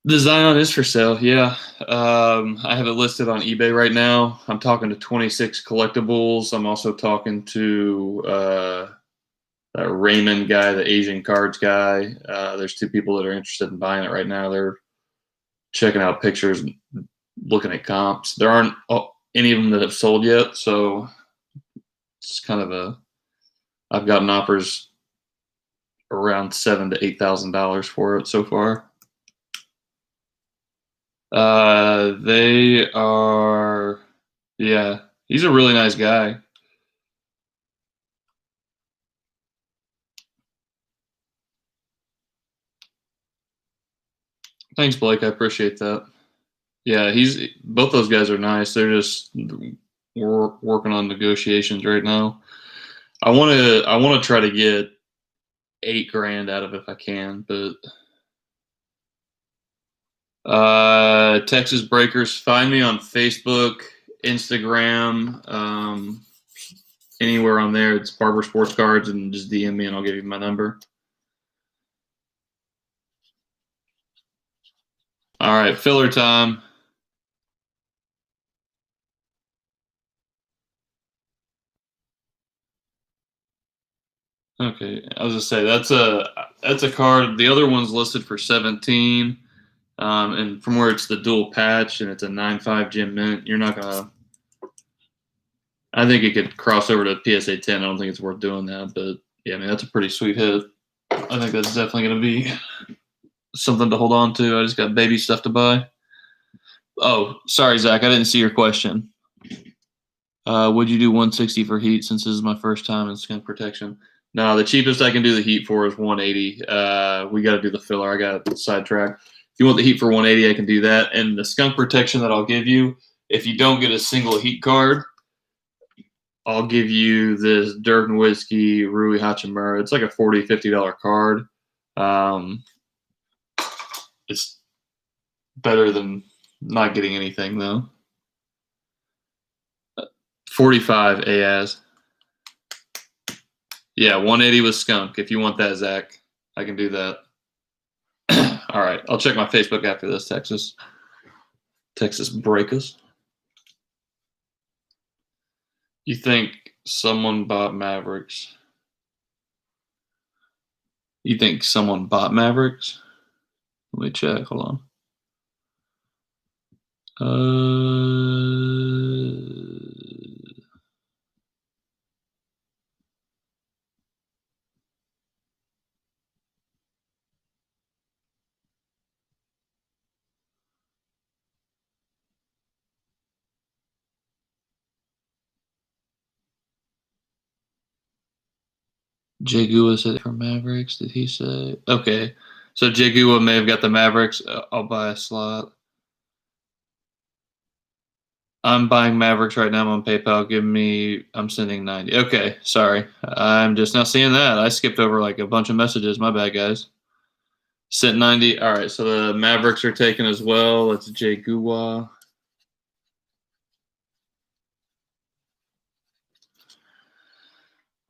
The Zion is for sale, yeah. I have it listed on eBay right now. I'm talking to 26 collectibles. I'm also talking to Raymond guy, the Asian cards guy. There's 2 people that are interested in buying it right now. They're checking out pictures and looking at comps. There aren't any of them that have sold yet, so it's kind of I've gotten offers around $7,000 to $8,000 for it so far. They are, yeah, he's a really nice guy. Thanks, Blake. I appreciate that. Yeah, both those guys are nice. We're working on negotiations right now. I want to try to get 8 grand out of it if I can, but Texas Breakers, find me on Facebook, Instagram, anywhere on there. It's Barber Sports Cards, and just DM me and I'll give you my number. All right, filler time. Okay, I was just say that's a card. The other one's listed for 17, and from where it's the dual patch and it's a 9.5 gem mint, you're not gonna. I think it could cross over to PSA 10. I don't think it's worth doing that, but yeah, I mean that's a pretty sweet hit. I think that's definitely gonna be something to hold on to. I just got baby stuff to buy. Oh, sorry, Zach, I didn't see your question. Would you do 160 for heat since this is my first time in skunk protection? No, the cheapest I can do the heat for is 180. We got to do the filler. I got sidetracked. If you want the heat for 180, I can do that. And the skunk protection that I'll give you, if you don't get a single heat card, I'll give you this Durden Whiskey Rui Hachimura. It's like a $40, $50 card. It's better than not getting anything, though. 45 AS. Yeah, 180 with skunk. If you want that, Zach, I can do that. All right, I'll check my Facebook after this, Texas Breakers. You think someone bought Mavericks? You think someone bought Mavericks? Let me check. Hold on. Jay Gua said it for Mavericks. Did he say? Okay. So Jay Gua may have got the Mavericks. I'll buy a slot. I'm buying Mavericks right now. I'm on PayPal. I'm sending 90. Okay. Sorry. I'm just not seeing that. I skipped over like a bunch of messages. My bad, guys. Sent 90. All right. So the Mavericks are taken as well. That's Jay Gua.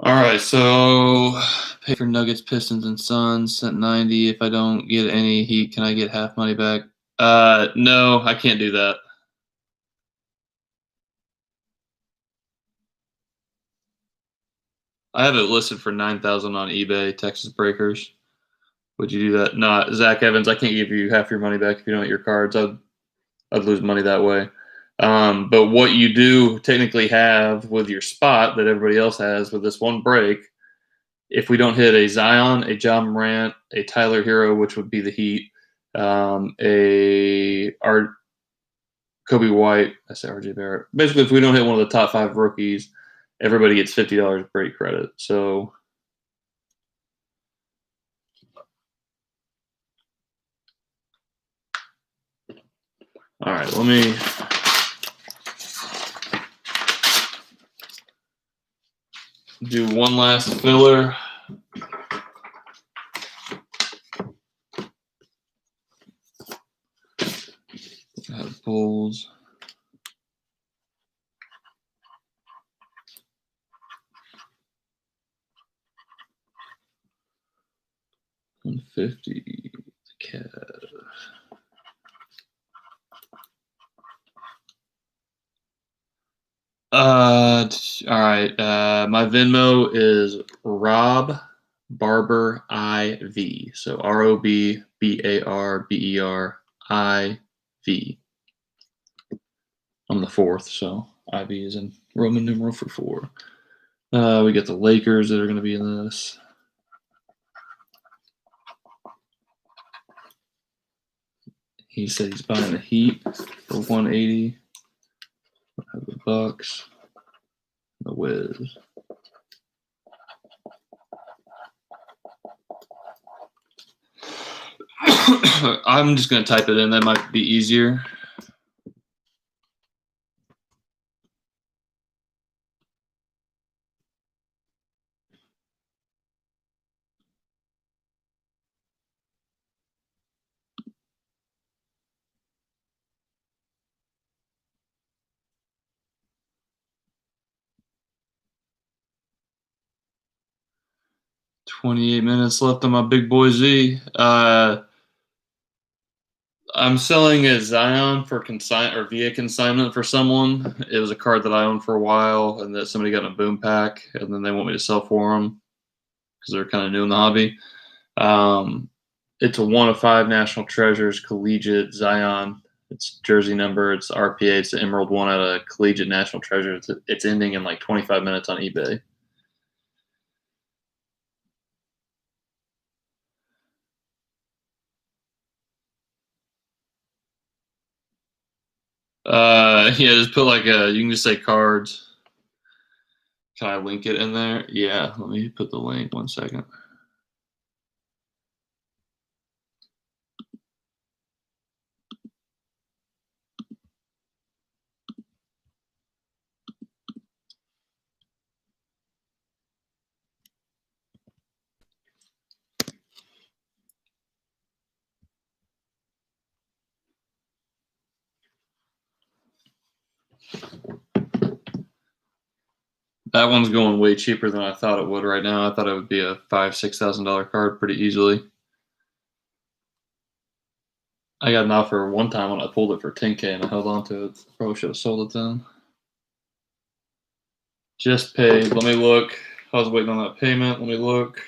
All right, so pay for Nuggets, Pistons, and Suns. Sent 90. If I don't get any heat, can I get half money back? No, I can't do that. I have it listed for 9,000 on eBay. Texas Breakers. Would you do that? No, Zach Evans. I can't give you half your money back if you don't get your cards. I'd lose money that way. But what you do technically have with your spot that everybody else has with this one break, if we don't hit a Zion, a John Morant, a Tyler Hero, which would be the Heat, our Kobe White, I say RJ Barrett. Basically, if we don't hit one of the top 5 rookies, everybody gets $50 break credit. So, all right, let me do one last filler. Bulls. $150. Cat. All right. My Venmo is Rob Barber IV. So ROBBARBER I'm the 4th, so IV is in Roman numeral for 4. We got the Lakers that are going to be in this. He said he's buying the Heat for 180. I have the Bucks, the Wiz. I'm just gonna type it in. That might be easier. $28 minutes left on my big boy Z. I'm selling a Zion for via consignment for someone. It was a card that I owned for a while, and that somebody got in a boom pack, and then they want me to sell for them because they're kind of new in the hobby. It's a 1 of 5 National Treasures Collegiate Zion. It's jersey number. It's RPA. It's the Emerald 1 out of Collegiate National Treasure. It's ending in like 25 minutes on eBay. Yeah, just put like you can just say cards. Can I link it in there? Yeah, let me put the link 1 second. That one's going way cheaper than I thought it would right now. I thought it would be a $5,000-$6,000 card pretty easily. I got an offer one time when I pulled it for $10K and I held on to it. Probably should have sold it then. Just paid. Let me look. I was waiting on that payment. Let me look.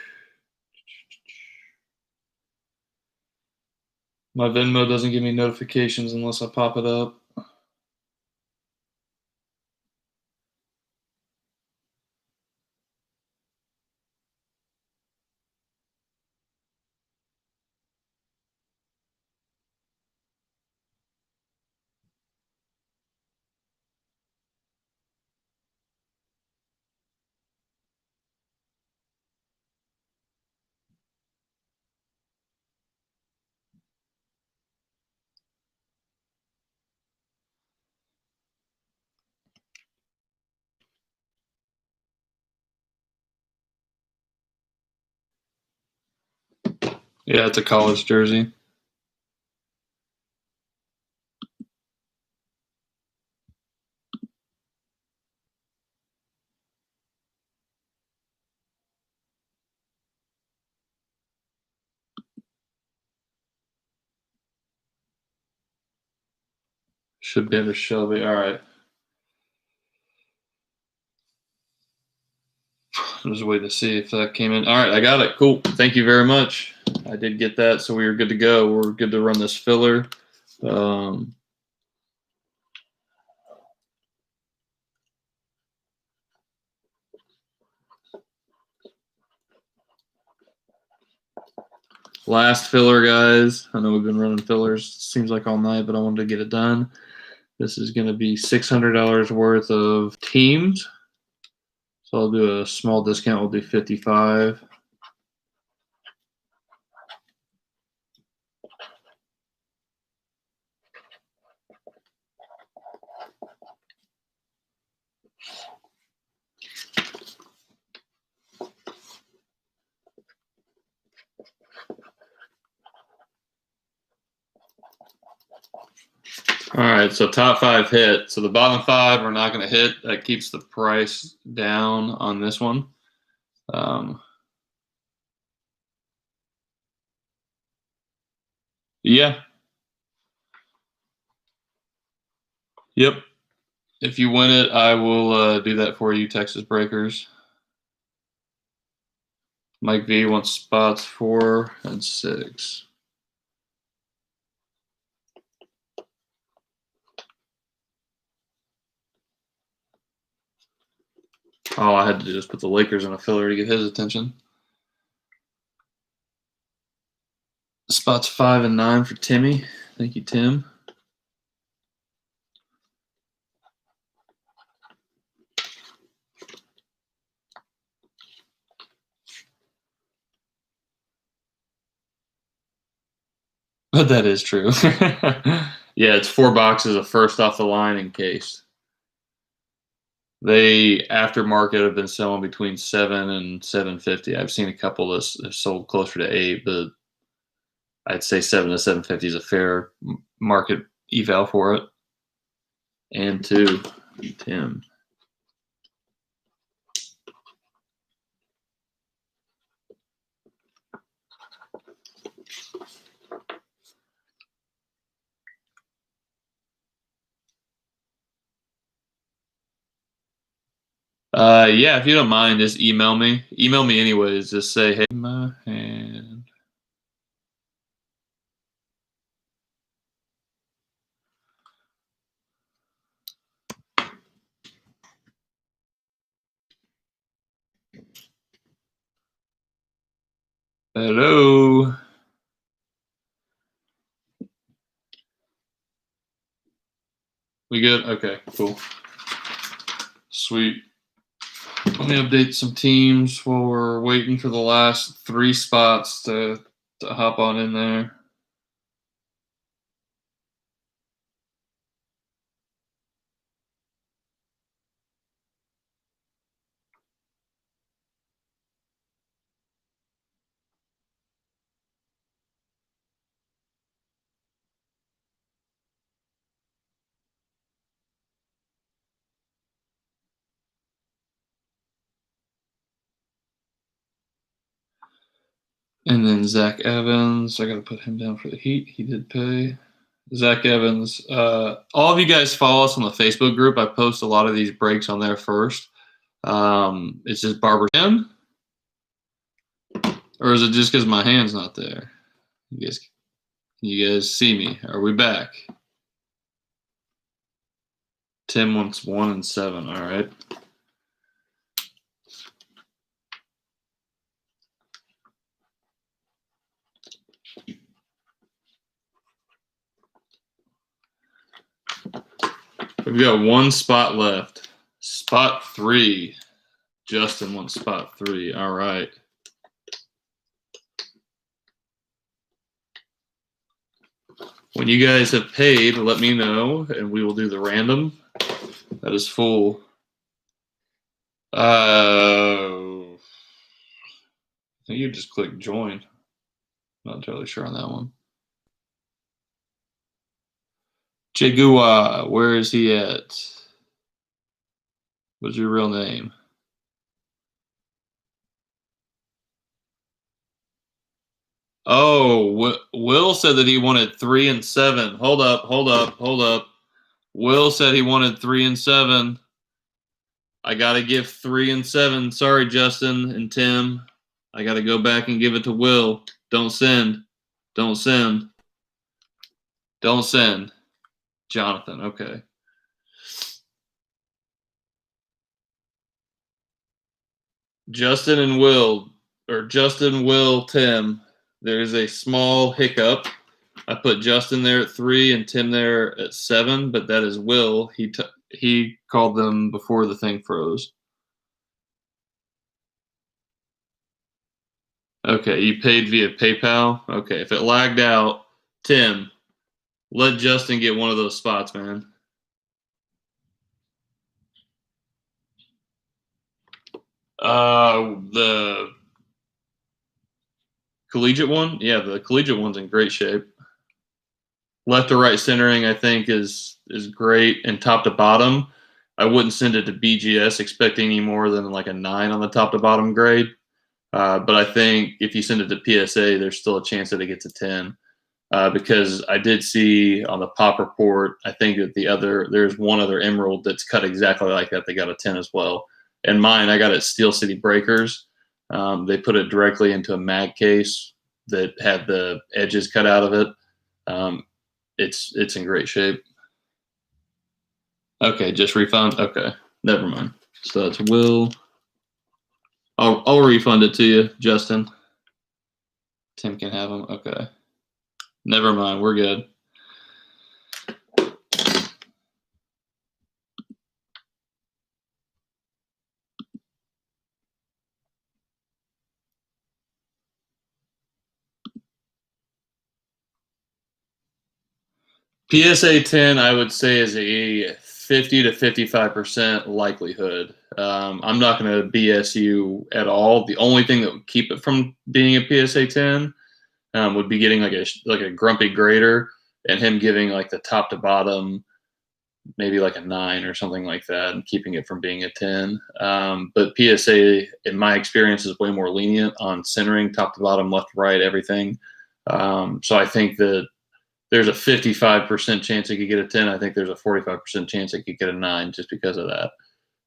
My Venmo doesn't give me notifications unless I pop it up. Yeah, it's a college jersey. Should be under Shelby. All right. I'm just waiting to see if that came in. All right, I got it. Cool. Thank you very much. I did get that, so we were good to go. We're good to run this filler. Last filler, guys. I know we've been running fillers. Seems like all night, but I wanted to get it done. This is going to be $600 worth of teams. So I'll do a small discount. We'll do 55. All right, so top 5 hit. So the bottom 5 are not going to hit. That keeps the price down on this one. Yeah. Yep. If you win it, I will do that for you, Texas Breakers. Mike V wants spots 4 and 6. Oh, I had to just put the Lakers in a filler to get his attention. Spots 5 and 9 for Timmy. Thank you, Tim. But that is true. Yeah, it's 4 boxes of first off the line Encased. They aftermarket have been selling between $7 and $7.50. I've seen a couple that have sold closer to $8, but I'd say $7 to $7.50 is a fair market eval for it. And to Tim. Yeah, if you don't mind, just email me. Email me anyways. Just say, hey, my hand. Hello. We good? Okay, cool. Sweet. Let me update some teams while we're waiting for the last 3 spots to hop on in there. And then Zach Evans, I got to put him down for the Heat. He did pay. Zach Evans. All of you guys follow us on the Facebook group. I post a lot of these breaks on there first. It's just Barber Tim, or is it just because my hand's not there? Can you guys see me? Are we back? Tim wants 1 and 7. All right. We've got 1 spot left. Spot 3. Justin wants spot 3. All right. When you guys have paid, let me know, and we will do the random. That is full. I think you just click join. Not entirely sure on that one. Jagua, where is he at? What's your real name? Oh, Will said that he wanted 3 and 7. Hold up. Will said he wanted 3 and 7. I gotta give 3 and 7. Sorry, Justin and Tim. I gotta go back and give it to Will. Don't send. Jonathan, okay. Justin, Will, Tim. There's a small hiccup. I put Justin there at 3 and Tim there at 7, but that is Will. He called them before the thing froze. Okay, you paid via PayPal? Okay, if it lagged out, Tim, let Justin get one of those spots, man. The collegiate one? Yeah, the collegiate one's in great shape. Left to right centering, I think, is great, and top to bottom. I wouldn't send it to BGS expecting any more than like a 9 on the top to bottom grade. But I think if you send it to PSA, there's still a chance that it gets a 10. Because I did see on the pop report, I think that there's one other emerald that's cut exactly like that. They got a 10 as well. And mine, I got it Steel City Breakers. They put it directly into a mag case that had the edges cut out of it. It's in great shape. Okay, just refund. Okay, never mind. So that's Will. I'll refund it to you, Justin. Tim can have them. Okay. Never mind. We're good. PSA 10, I would say, is a 50 to 55% likelihood. I'm not going to BS you at all. The only thing that would keep it from being a PSA 10 would be getting like a grumpy grader and him giving like the top to bottom maybe like a 9 or something like that and keeping it from being a 10. But PSA, in my experience, is way more lenient on centering top to bottom, left to right, everything. So I think that there's a 55% chance it could get a 10. I think there's a 45% chance it could get a 9 just because of that.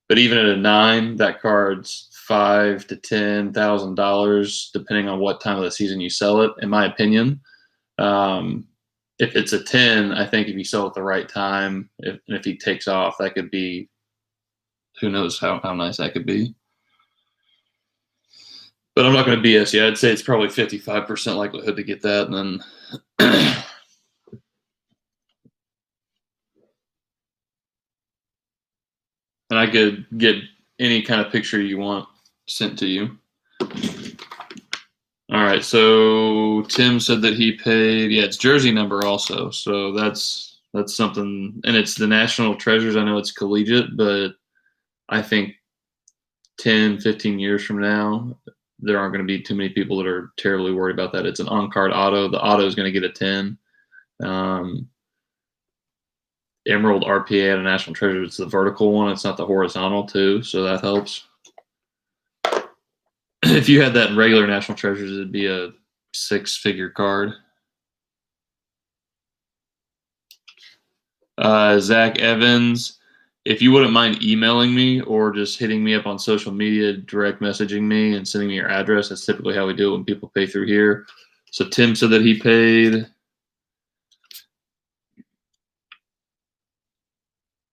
But even at a 9, that card's $5,000 to $10,000 depending on what time of the season you sell it, in my opinion. If it's a 10, I think if you sell it at the right time, if he takes off, that could be, who knows how nice that could be. But I'm not going to BS you. I'd say it's probably 55% likelihood to get that, and then and I could get any kind of picture you want sent to you. All right, so Tim said that he paid, it's jersey number also. So that's something, and it's the National Treasures. I know it's collegiate, but I think 10, 15 years from now, there aren't going to be too many people that are terribly worried about that. It's an on-card auto. The auto is going to get a 10. Emerald RPA at a National Treasure, it's the vertical one. It's not the horizontal too, so that helps. If you had that in regular National Treasures, it'd be a 6-figure card. Zach Evans, if you wouldn't mind emailing me or just hitting me up on social media, direct messaging me and sending me your address. That's typically how we do it when people pay through here. So Tim said that he paid.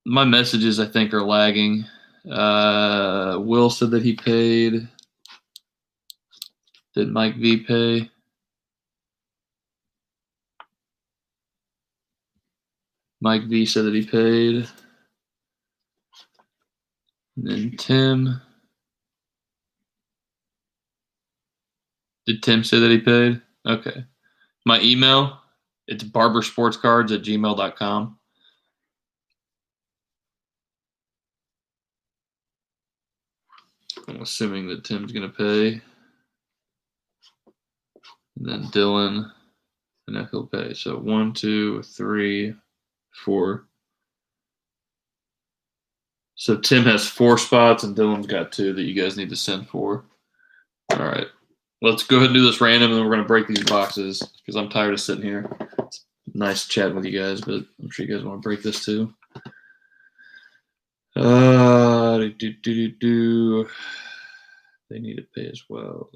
My messages, I think, are lagging. Will said that he paid. Did Mike V pay? Mike V said that he paid. And then Tim. Did Tim say that he paid? Okay. My email, it's barbersportscards@gmail.com. I'm assuming that Tim's going to pay. And then Dylan, and then he'll pay. So 1, 2, 3, 4. So Tim has 4 spots, and Dylan's got 2 that you guys need to send for. All right. Let's go ahead and do this random, and then we're going to break these boxes because I'm tired of sitting here. It's nice chatting with you guys, but I'm sure you guys want to break this too. They need to pay as well.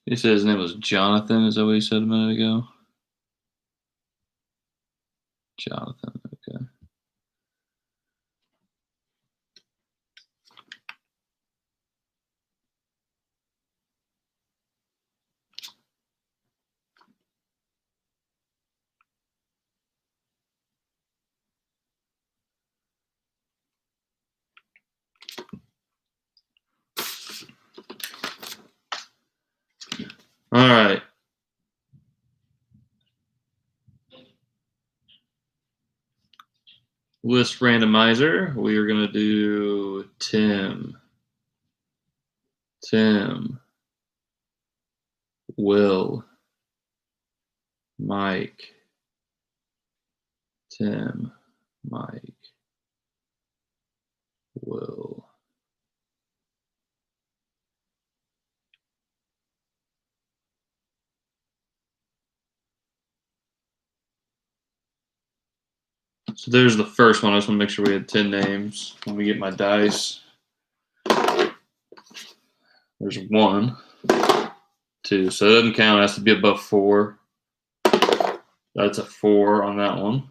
He said his name was Jonathan. Is that what he said a minute ago? Jonathan, okay. All right. List randomizer. We are going to do Tim, Will, Mike, Tim, Mike, Will. So there's the first one. I just want to make sure we had 10 names. Let me get my dice. There's 1, 2. So it doesn't count. It has to be above 4. That's a 4 on that one.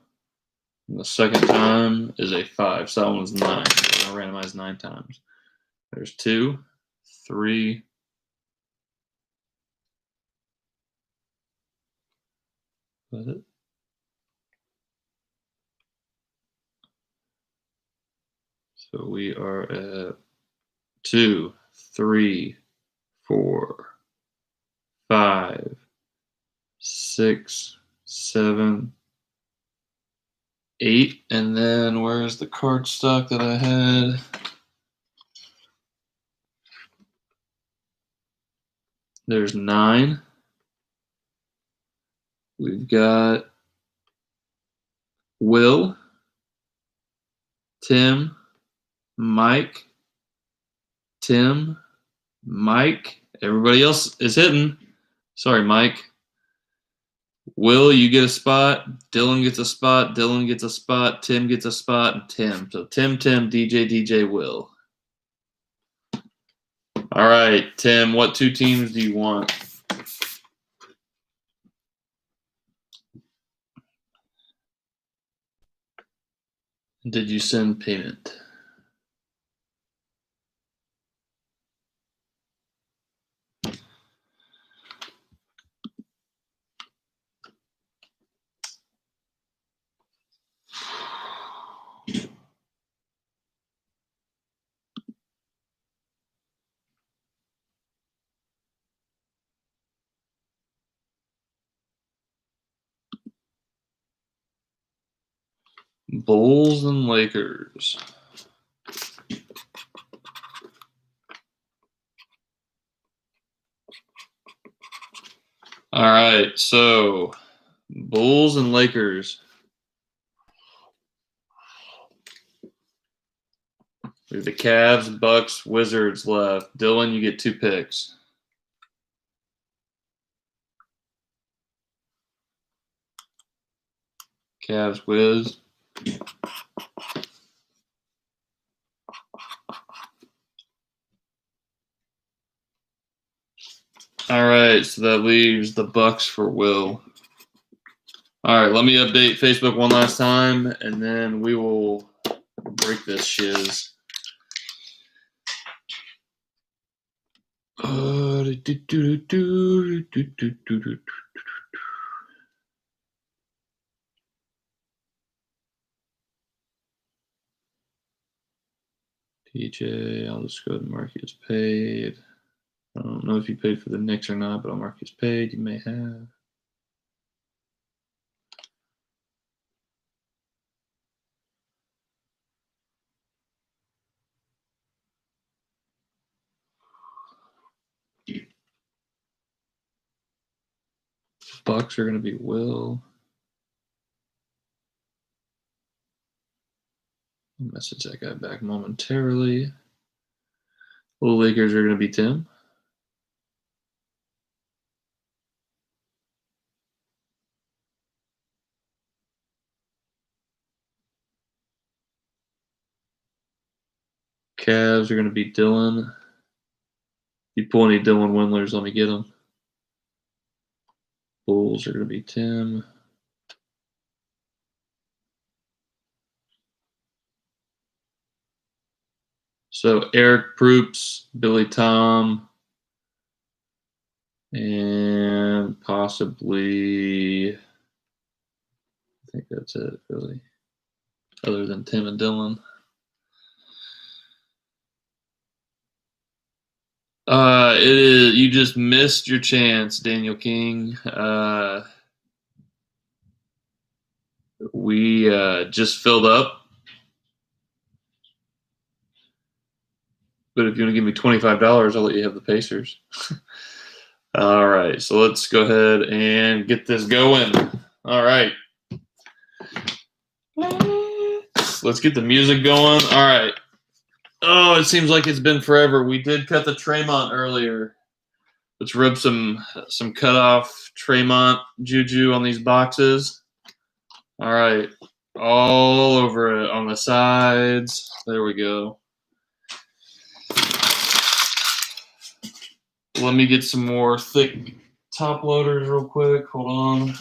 And the second time is a 5. So that one's 9. So I'm going to randomize 9 times. There's 2, 3. Was it? So we are at 2, 3, 4, 5, 6, 7, 8. And then where's the card stock that I had? There's 9. We've got Will, Tim, Mike, Tim, Mike. Everybody else is hitting. Sorry, Mike. Will, you get a spot. Dylan gets a spot. Dylan gets a spot. Tim gets a spot. And Tim. So Tim, DJ, Will. All right, Tim, what 2 teams do you want? Did you send payment? Bulls and Lakers. All right, so Bulls and Lakers. We have the Cavs, Bucks, Wizards left. Dylan, you get 2 picks. Cavs, Wiz. All right, so that leaves the Bucks for Will. All right, let me update Facebook one last time, and then we will break this shiz. TJ, I'll just go ahead and mark you as paid. I don't know if you paid for the Knicks or not, but I'll mark you as paid. You may have. Bucks are going to be Will. I'll message that guy back momentarily. Little Lakers are going to be Tim. Cavs are going to be Dylan. If you pull any Dylan Windlers, let me get them. Bulls are going to be Tim. So Eric Proops, Billy Tom, and possibly, I think that's it, really, other than Tim and Dylan. It is, you just missed your chance, Daniel King. We just filled up. But if you want to give me $25, I'll let you have the Pacers. All right, so let's go ahead and get this going. All right. Let's get the music going. All right. Oh, it seems like it's been forever. We did cut the Tremont earlier. Let's rub some cutoff Tremont juju on these boxes. All right. All over it on the sides. There we go. Let me get some more thick top loaders real quick. Hold on.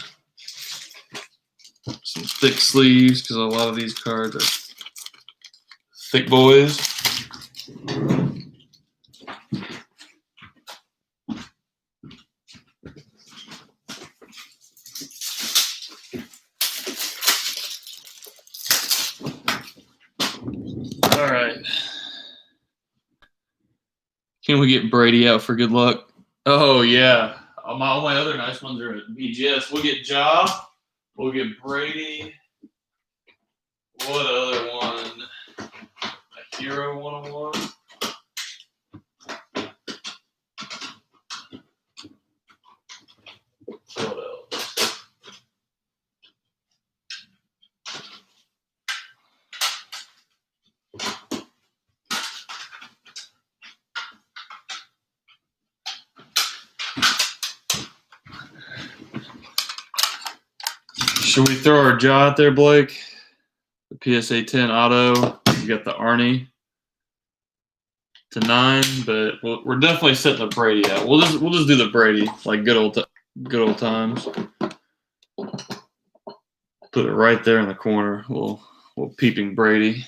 Some thick sleeves because a lot of these cards are thick boys. Can we get Brady out for good luck? Oh, yeah. All my other nice ones are at BGS. We'll get Ja. We'll get Brady. What other one? A Hero 101. What else? Should we throw our jaw out there, Blake? The PSA 10 auto. You got the Arnie to 9, but we're definitely setting the Brady out. We'll just do the Brady like good old times. Put it right there in the corner. We'll peeping Brady.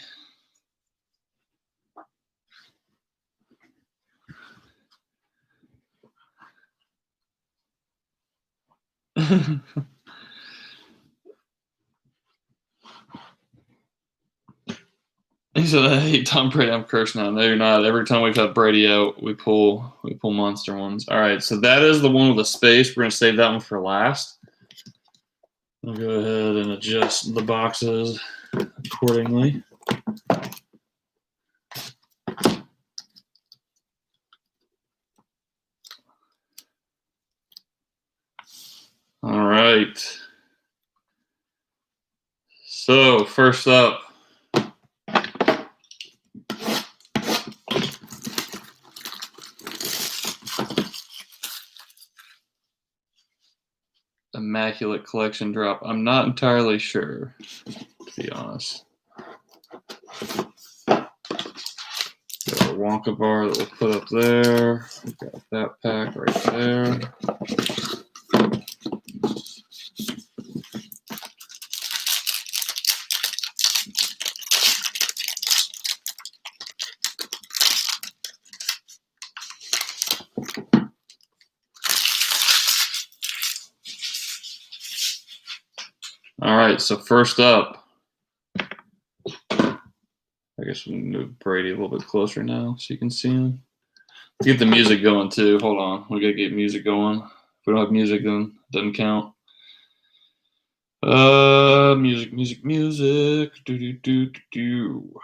He said, "I hate Tom Brady. I'm cursed now." No, you're not. Every time we've had Brady out, we pull monster ones. All right, so that is the one with the space. We're gonna save that one for last. I'll go ahead and adjust the boxes accordingly. All right. So first up. Immaculate Collection drop. I'm not entirely sure, to be honest. Got a Wonka bar that we'll put up there. We've got that pack right there. All right, so first up, I guess we can move Brady a little bit closer now so you can see him. Let's get the music going too. Hold on, we gotta get music going. If we don't have music, then it doesn't count. Music. Do.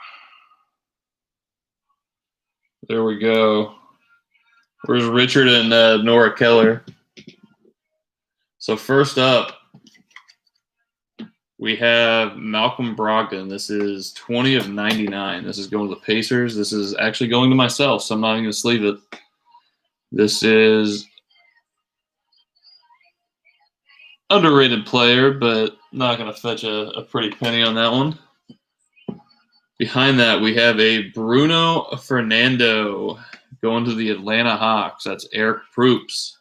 There we go. Where's Richard and Nora Keller? So first up, we have Malcolm Brogdon. This is 20 of 99. This is going to the Pacers. This is actually going to myself, so I'm not even going to sleeve it. This is underrated player, but not going to fetch a pretty penny on that one. Behind that, we have a Bruno Fernando going to the Atlanta Hawks. That's Eric Proops.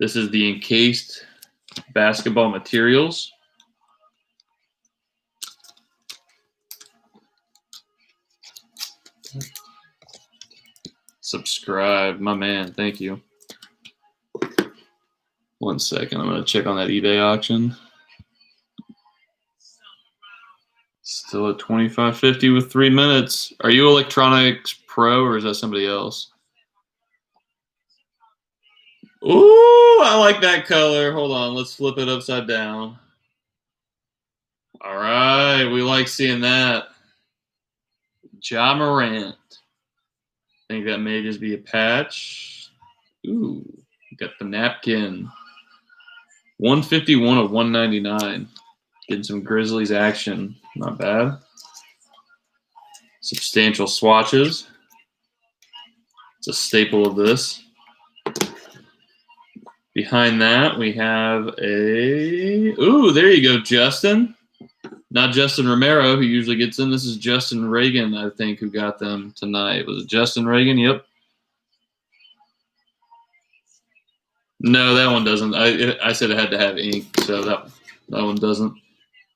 This is the Encased basketball materials. Subscribe, my man. Thank you. 1 second. I'm going to check on that eBay auction. Still at $25.50 with 3 minutes. Are you Electronics Pro or is that somebody else? Ooh, I like that color. Hold on. Let's flip it upside down. All right. We like seeing that. Ja Morant. I think that may just be a patch. Ooh, got the napkin. 151 of 199. Getting some Grizzlies action. Not bad. Substantial swatches. It's a staple of this. Behind that, we have a... Ooh, there you go, Justin. Not Justin Romero, who usually gets in. This is Justin Reagan, I think, who got them tonight. Was it Justin Reagan? Yep. No, that one doesn't. I said it had to have ink, so that one doesn't.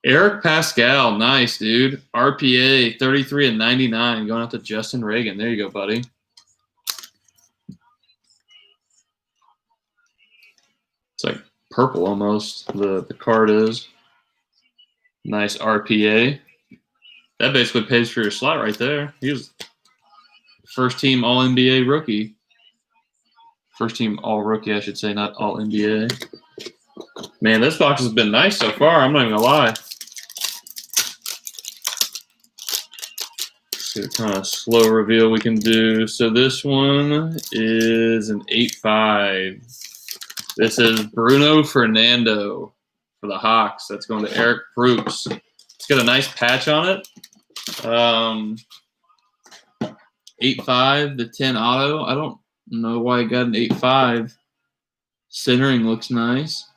Eric Pascal, nice, dude. RPA, 33 and 99, going out to Justin Reagan. There you go, buddy. It's like purple almost, the card is. Nice RPA. That basically pays for your slot right there. He was First team All NBA rookie. First team All rookie, I should say, not All NBA. Man, this box has been nice so far. I'm not even gonna lie. Let's see what kind of slow reveal we can do. So this one is an 8-5. This is Bruno Fernando for the Hawks. That's going to Eric Proops. It's got a nice patch on it. 8-5, the 10 auto. I don't know why I got an 8-5. Centering looks nice.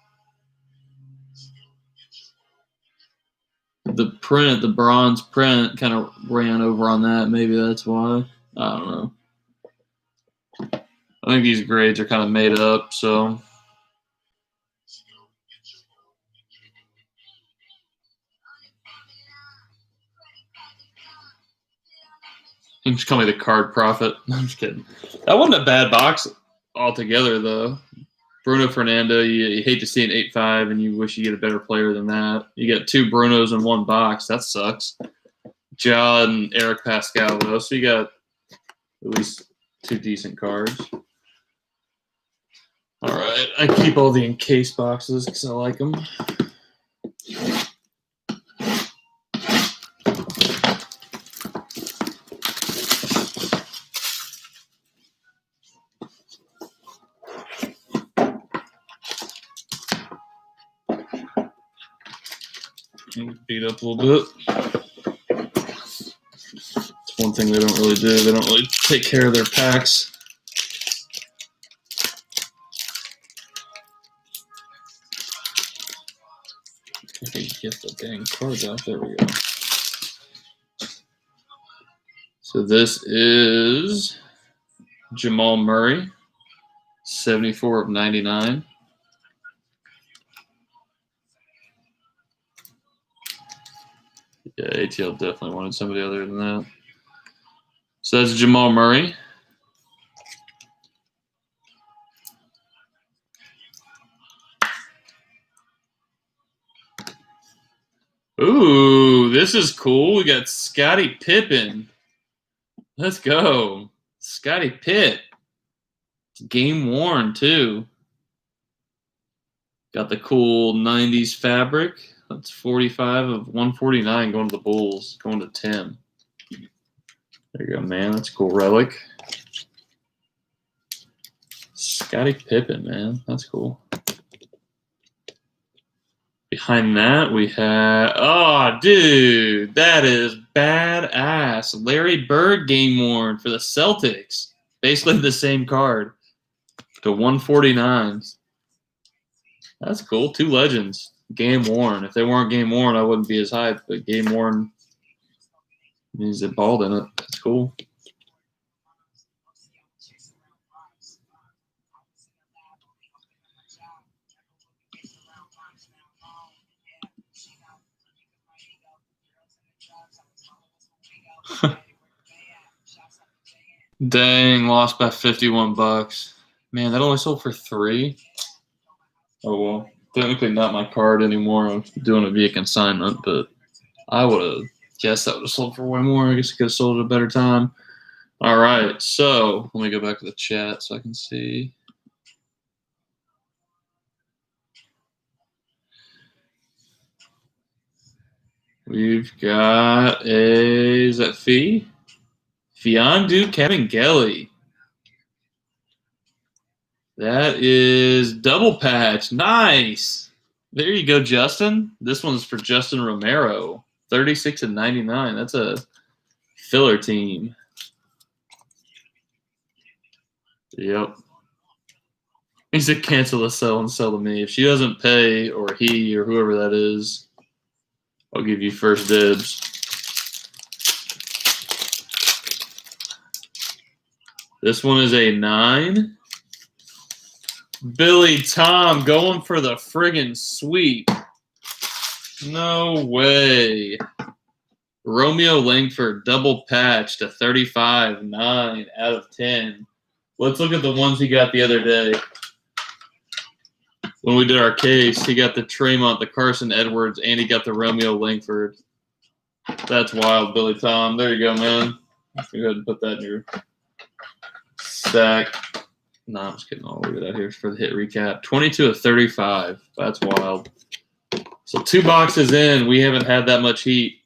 The print, the bronze print, kind of ran over on that. Maybe that's why. I don't know. I think these grades are kind of made up, so. You can just call me the card prophet. I'm just kidding. That wasn't a bad box altogether, though. Bruno Fernando, you hate to see an 8-5, and you wish you get a better player than that. You get 2 Brunos in one box. That sucks. Ja and Eric Pascal, though, so you got at least 2 decent cards. All right. I keep all the encased boxes because I like them. Beat up a little bit. It's one thing they don't really do. They don't really take care of their packs. I get the dang cards out. There we go. So this is Jamal Murray, 74 of 99. Yeah, ATL definitely wanted somebody other than that. So that's Jamal Murray. Ooh, this is cool. We got Scottie Pippen. Let's go. Scottie Pitt. Game worn, too. Got the cool 90s fabric. That's 45 of 149 going to the Bulls, going to Tim. There you go, man. That's a cool relic. Scottie Pippen, man. That's cool. Behind that, we have... Oh, dude. That is badass. Larry Bird game worn for the Celtics. Basically the same card. To 149. That's cool. 2 legends. Game worn. If they weren't game worn, I wouldn't be as hyped. But game worn means they balled in it. That's cool. Dang, lost by 51 bucks. Man, that only sold for 3. Oh well. Technically not my card anymore. I'm doing it via consignment, but I would have guessed that would have sold for way more. I guess it could have sold at a better time. All right, so let me go back to the chat so I can see. We've got is that Fee? Fiondu Kabengele. That is double patch. Nice. There you go, Justin. This one's for Justin Romero. 36 and 99. That's a filler team. Yep. He said cancel the sell and sell to me. If she doesn't pay, or he, or whoever that is, I'll give you first dibs. This one is a 9. Billy Tom going for the friggin' sweep. No way. Romeo Langford double patch to 35, 9 out of 10. Let's look at the ones he got the other day. When we did our case, he got the Tremont, the Carson Edwards, and he got the Romeo Langford. That's wild, Billy Tom. There you go, man. Go ahead and put that in your stack. No, I'm just kidding. I'll leave it out here for the hit recap. 22 of 35. That's wild. So 2 boxes in, we haven't had that much heat.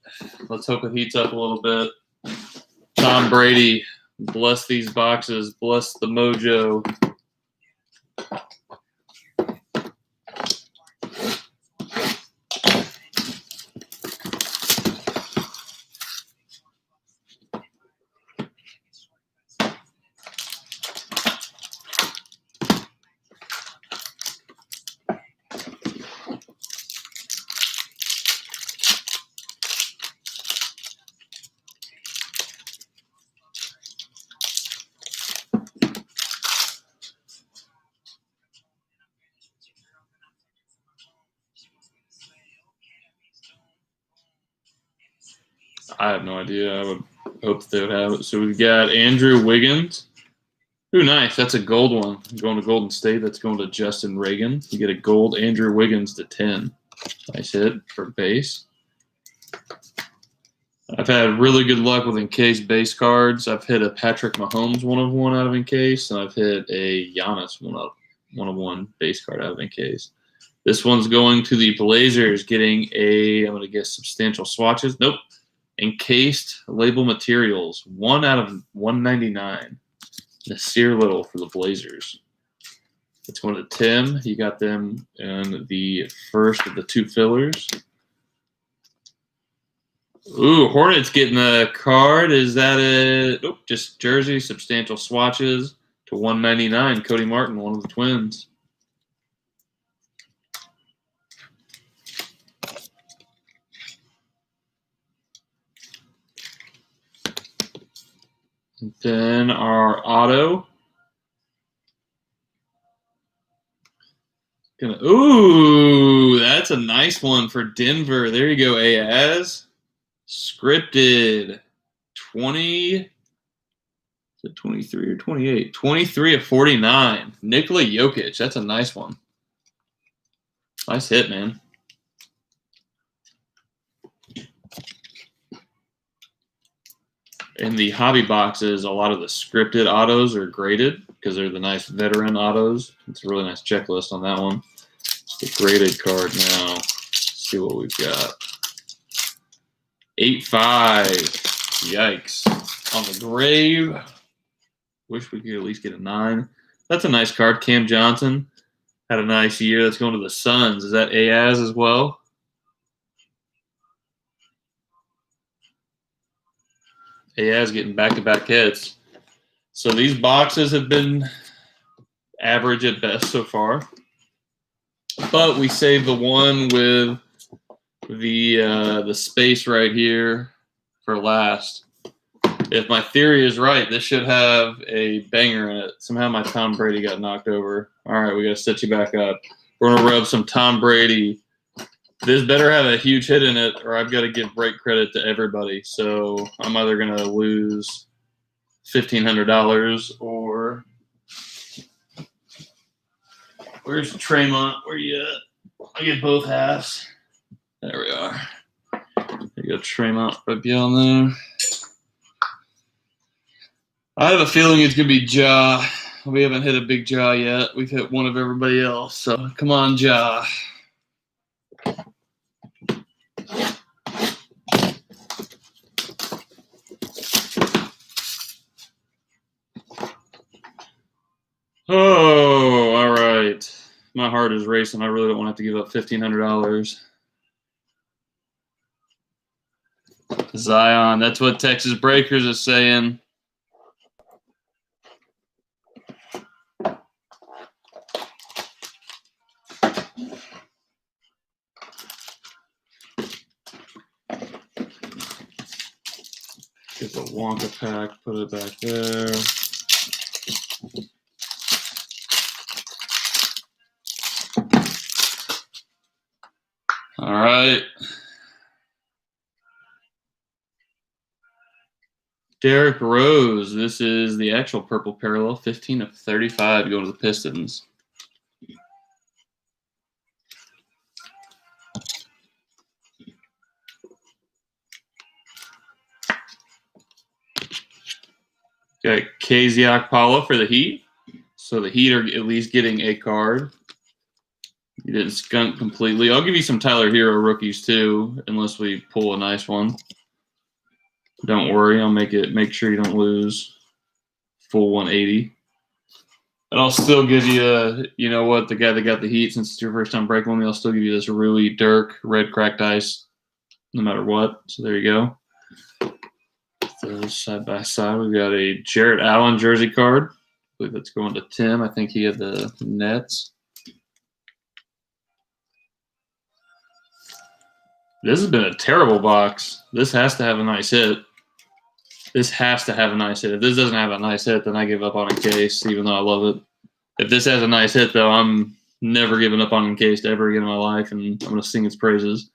Let's hope it heats up a little bit. Tom Brady, bless these boxes. Bless the mojo. I have no idea. I would hope that they would have it. So we've got Andrew Wiggins. Ooh, nice. That's a gold one. Going to Golden State. That's going to Justin Reagan. You get a gold Andrew Wiggins to 10. Nice hit for base. I've had really good luck with Encased base cards. I've hit a Patrick Mahomes 1/1 out of Encased, and I've hit a Giannis 1/1 base card out of Encased. This one's going to the Blazers, getting a, I'm going to guess, substantial swatches. Nope. Encased label materials, 1 out of 199. Nasir Little for the Blazers. It's going to Tim. You got them in the first of the 2 fillers. Ooh, Hornets getting a card. Is that it? Nope, just jersey, substantial swatches to 199. Cody Martin, one of the Twins. And then our auto. Ooh, that's a nice one for Denver. There you go, Ayaz. Scripted. 20. Is it 23 or 28? 23 of 49. Nikola Jokic. That's a nice one. Nice hit, man. In the hobby boxes, a lot of the scripted autos are graded because they're the nice veteran autos. It's a really nice checklist on that one. The graded card now. Let's see what we've got. 8-5. Yikes. On the grave. Wish we could at least get a 9. That's a nice card. Cam Johnson had a nice year. That's going to the Suns. Is that Ayaz as well? Ayaz getting back-to-back hits. So these boxes have been average at best so far. But we saved the one with the space right here for last. If my theory is right, this should have a banger in it. Somehow my Tom Brady got knocked over. All right, we got to set you back up. We're going to rub some Tom Brady. This better have a huge hit in it, or I've got to give break credit to everybody. So I'm either going to lose $1,500 or where's Tremont? Where you at? I get both halves. There we are. There you go, Tremont right beyond there. I have a feeling it's going to be Ja. We haven't hit a big Ja yet. We've hit one of everybody else. So come on, Ja. Oh, all right. My heart is racing. I really don't want to have to give up $1,500. Zion. That's what Texas Breakers is saying. Get the Wonka pack, put it back there. All right. Derrick Rose. This is the actual purple parallel. 15 of 35 going to the Pistons. Got Kaziak Paula for the Heat. So the Heat are at least getting a card. You didn't skunk completely. I'll give you some Tyler Hero rookies too, unless we pull a nice one. Don't worry, I'll make sure you don't lose full 180. And I'll still give you, you know what, the guy that got the Heat, since it's your first time breaking with me, I'll still give you this Rui Dirk red cracked ice, no matter what. So there you go. Those side by side, we've got a Jarrett Allen jersey card. I believe that's going to Tim. I think he had the Nets. This has been a terrible box. This has to have a nice hit. This has to have a nice hit. If this doesn't have a nice hit, then I give up on Encased, even though I love it. If this has a nice hit, though, I'm never giving up on Encased ever again in my life, and I'm going to sing its praises.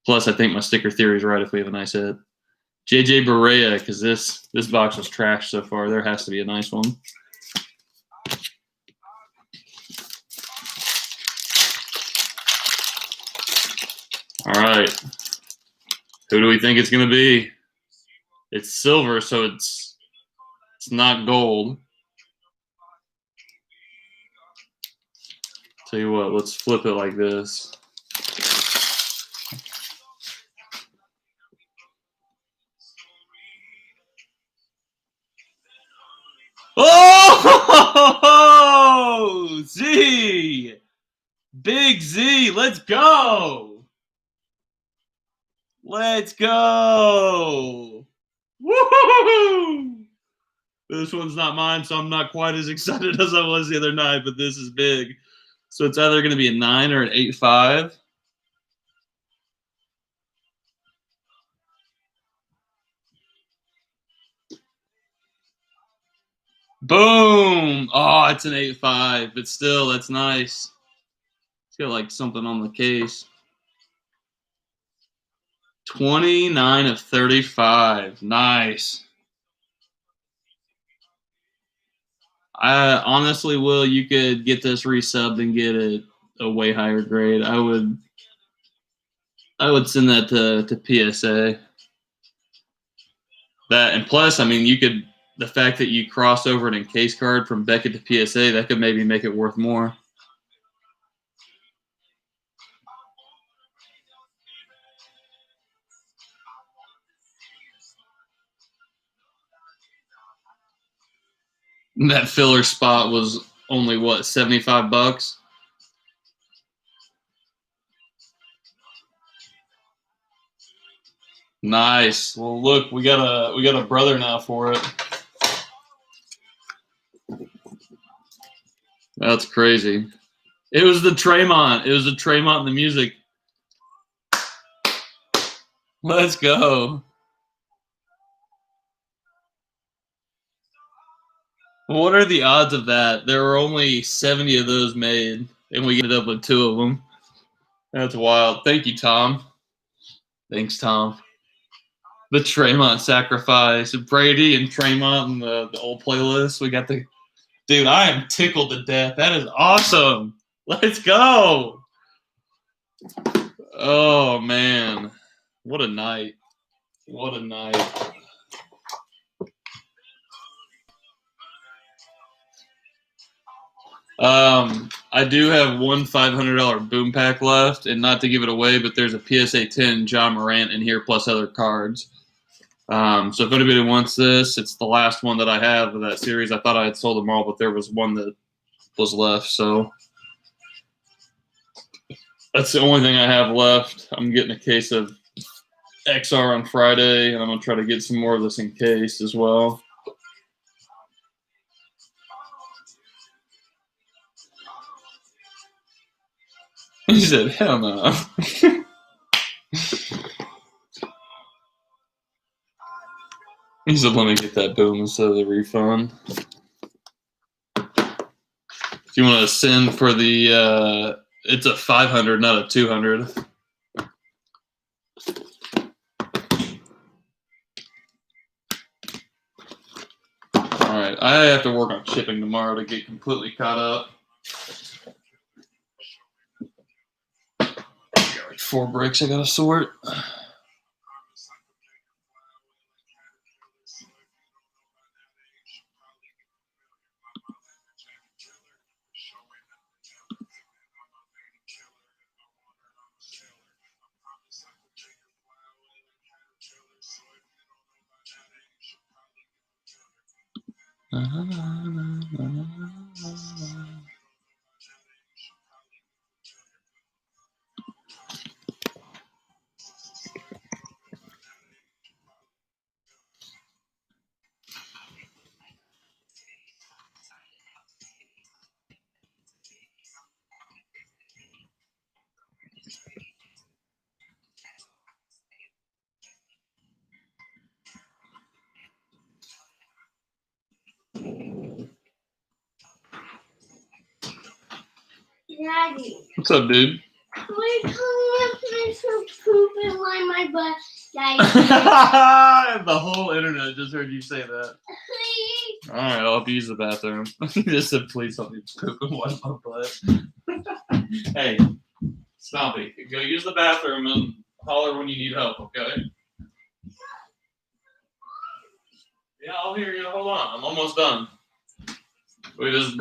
Plus, I think my sticker theory is right if we have a nice hit. JJ Barea, because this box was trash so far. There has to be a nice one. All right. Who do we think it's going to be? It's silver, so it's not gold. Tell you what, let's flip it like this. Oh, Z! Big Z, let's go! Let's go! Woo! This one's not mine, so I'm not quite as excited as I was the other night, but this is big. So it's either going to be a 9 or an 8.5. Boom! Oh, it's an 8.5, but still, that's nice. It's got like something on the case. 29 of 35. Nice. I honestly, Will, you could get this resubbed and get it a way higher grade. I would send that to PSA. That, and plus, I mean, you could, the fact that you cross over an Encased card from Beckett to PSA, that could maybe make it worth more. That filler spot was only what, $75? Nice. Well, look, we got a brother now for it. That's crazy. It was the Tremont. It was the Tremont and the music. Let's go. What are the odds of that? There were only 70 of those made, and we ended up with 2 of them. That's wild. Thank you, Tom. Thanks, Tom. The Tremont sacrifice. Brady and Tremont and the old playlist. We got the... Dude, I am tickled to death. That is awesome. Let's go. Oh, man. What a night. What a night. I do have one $500 boom pack left, and not to give it away, but there's a PSA 10 John Morant in here plus other cards. So if anybody wants this, it's the last one that I have of that series. I thought I had sold them all, but there was one that was left, so that's the only thing I have left. I'm getting a case of XR on Friday, and I'm going to try to get some more of this Encased as well. He said, hell no. He said, let me get that boom instead of the refund. If you want to send for the, it's a 500, not a 200. All right, I have to work on shipping tomorrow to get completely caught up. Got like 4 bricks I gotta sort. Daddy. What's up, dude? Wait till I some poop and line my butt. Daddy. The whole internet just heard you say that. Please. All right, I'll help you use the bathroom. You just said, please help me poop and wipe my butt. Hey, Stompy, go use the bathroom and holler when you need help, okay? Yeah, I'll hear you. Hold on. I'm almost done. We just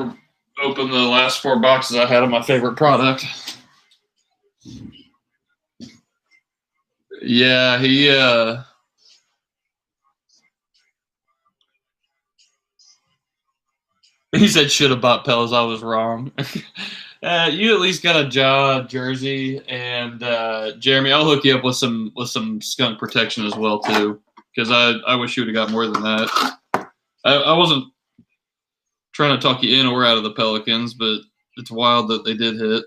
opened the last 4 boxes I had of my favorite product. Yeah, he said should have bought Pels. I was wrong. You at least got a jaw jersey, and Jeremy, I'll hook you up with some skunk protection as well too, because I wish you would have got more than that. I wasn't trying to talk you in or out of the Pelicans, but it's wild that they did hit.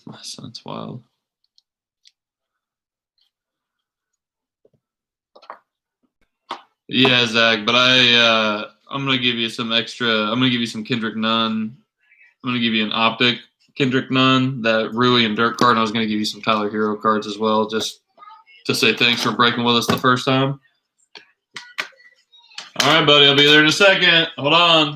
My son's wild. Yeah, Zach, but I'm gonna give you some extra. I'm gonna give you some Kendrick Nunn. I'm gonna give you an optic Kendrick Nunn, that Rui and Dirk card, and I was gonna give you some Tyler Hero cards as well, just to say thanks for breaking with us the first time. All right, buddy, I'll be there in a second. Hold on.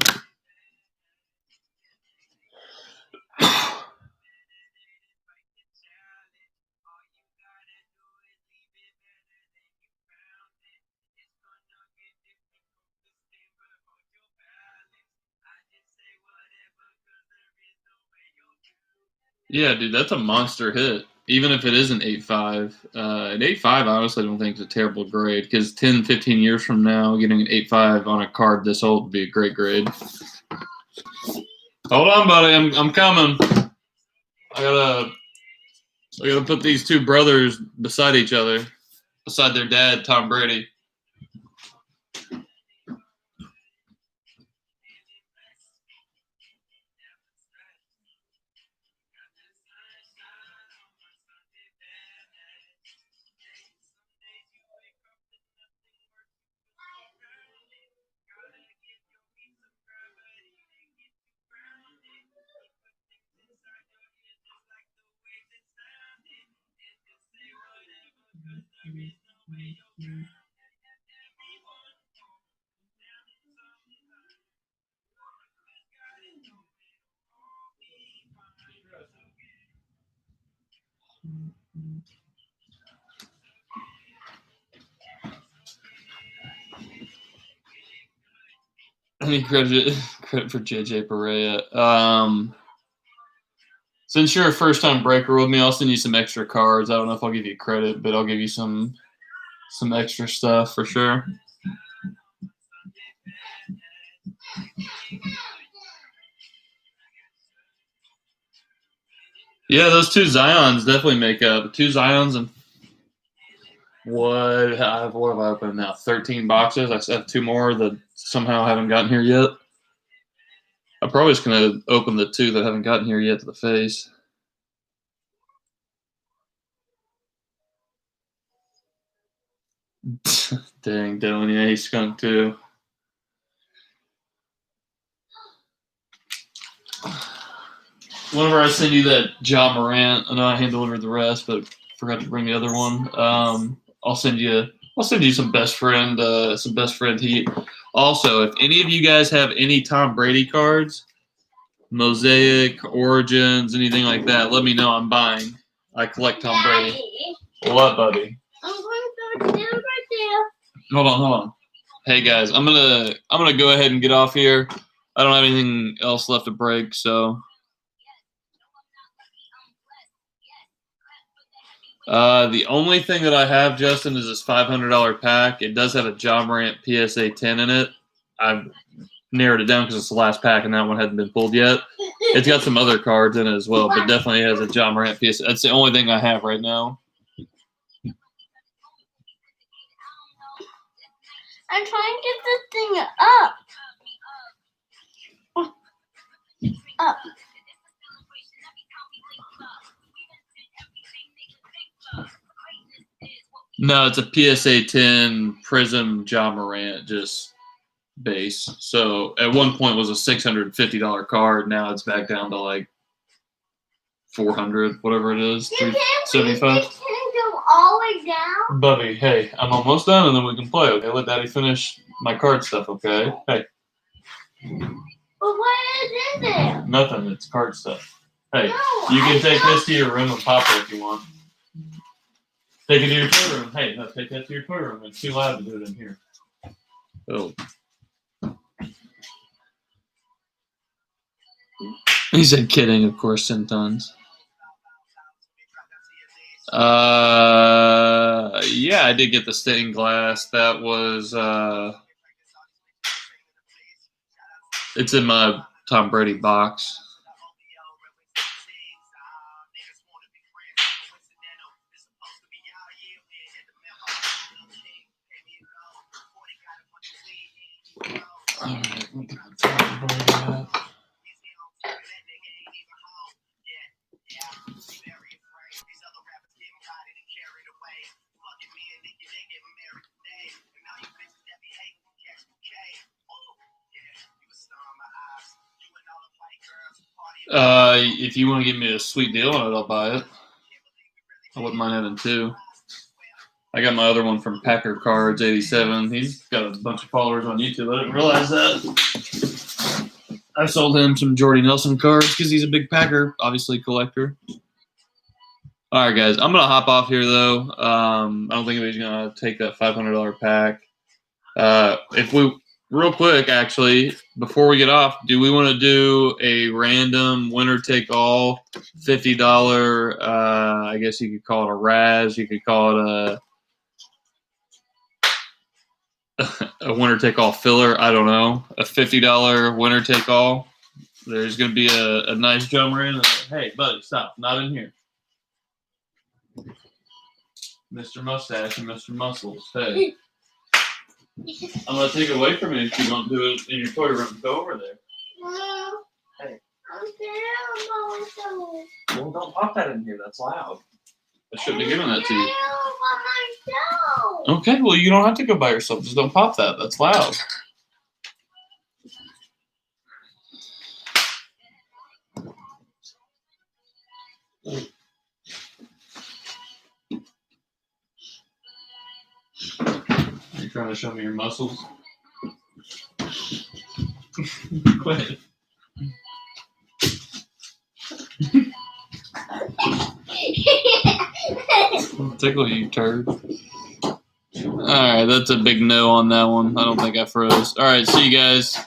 Yeah, dude, that's a monster hit. Even if it is an 8.5. An 8.5, I honestly don't think is a terrible grade, because 10, 15 years from now, getting an 8.5 on a card this old would be a great grade. Hold on, buddy. I'm coming. I gotta put these two brothers beside each other, beside their dad, Tom Brady. I need credit for JJ Barea. Since you're a first-time breaker with me, I'll send you some extra cards. I don't know if I'll give you credit, but I'll give you some extra stuff for sure. Yeah, those 2 Zions definitely make up. 2 Zions and what have I opened now? 13 boxes. I have 2 more that somehow haven't gotten here yet. I'm probably just gonna open the 2 that haven't gotten here yet to the face. Dang, Dylan, yeah, he's skunk too. Whenever I send you that John Morant, I know I hand delivered the rest, but forgot to bring the other one. I'll send you some best friend heat. Also, if any of you guys have any Tom Brady cards, Mosaic, Origins, anything like that, let me know. I'm buying. I collect Tom Brady. Daddy, What, buddy? I'm going to go down right there. Hold on. Hey guys, I'm gonna go ahead and get off here. I don't have anything else left to break, so the only thing that I have, Justin, is this $500 pack. It does have a John Morant PSA 10 in it. I've narrowed it down because it's the last pack and that one hadn't been pulled yet. It's got some other cards in it as well, but definitely has a John Morant PSA. That's the only thing I have right now. I'm trying to get this thing up. Up. No, it's a PSA 10 Prism John Morant, just base. So at one point it was a $650 card. Now it's back down to like $400, whatever it is, $375. Can go all the way down? Bubby, hey, I'm almost done and then we can play, okay? Let Daddy finish my card stuff, okay? Hey. But what is in there? Nothing, it's card stuff. Hey, No, you can take this to your room and pop it if you want. Take it to your toy room. Hey, no, take that to your toy room. It's too loud to do it in here. Oh. He said kidding, of course, 10 tons. Yeah, I did get the stained glass. That was, it's in my Tom Brady box. All right, look at my Tom Brady at. If you want to give me a sweet deal on it, I'll buy it. I wouldn't mind having two. I got my other one from Packer Cards 87. He's got a bunch of followers on YouTube. I didn't realize that. I sold him some Jordy Nelson cards because he's a big Packer, obviously, collector. All right, guys. I'm going to hop off here, though. I don't think anybody's going to take that $500 pack. If we... Real quick, actually, before we get off, do we want to do a random winner-take-all $50, I guess you could call it a Raz, you could call it a winner-take-all filler, I don't know, a $50 winner-take-all. There's going to be a nice drummer in. Hey, buddy, stop, not in here. Mr. Mustache and Mr. Muscles, hey. I'm going to take it away from you if you don't do it in your toy room. Go over there. No. Hey. I'm scared by myself. Well, don't pop that in here. That's loud. I shouldn't have given that to you. I'm scared by myself. Okay, well, you don't have to go by yourself. Just don't pop that. That's loud. Are you trying to show me your muscles? Quit. I'll tickle you, turd. Alright, that's a big no on that one. I don't think I froze. Alright, see you guys.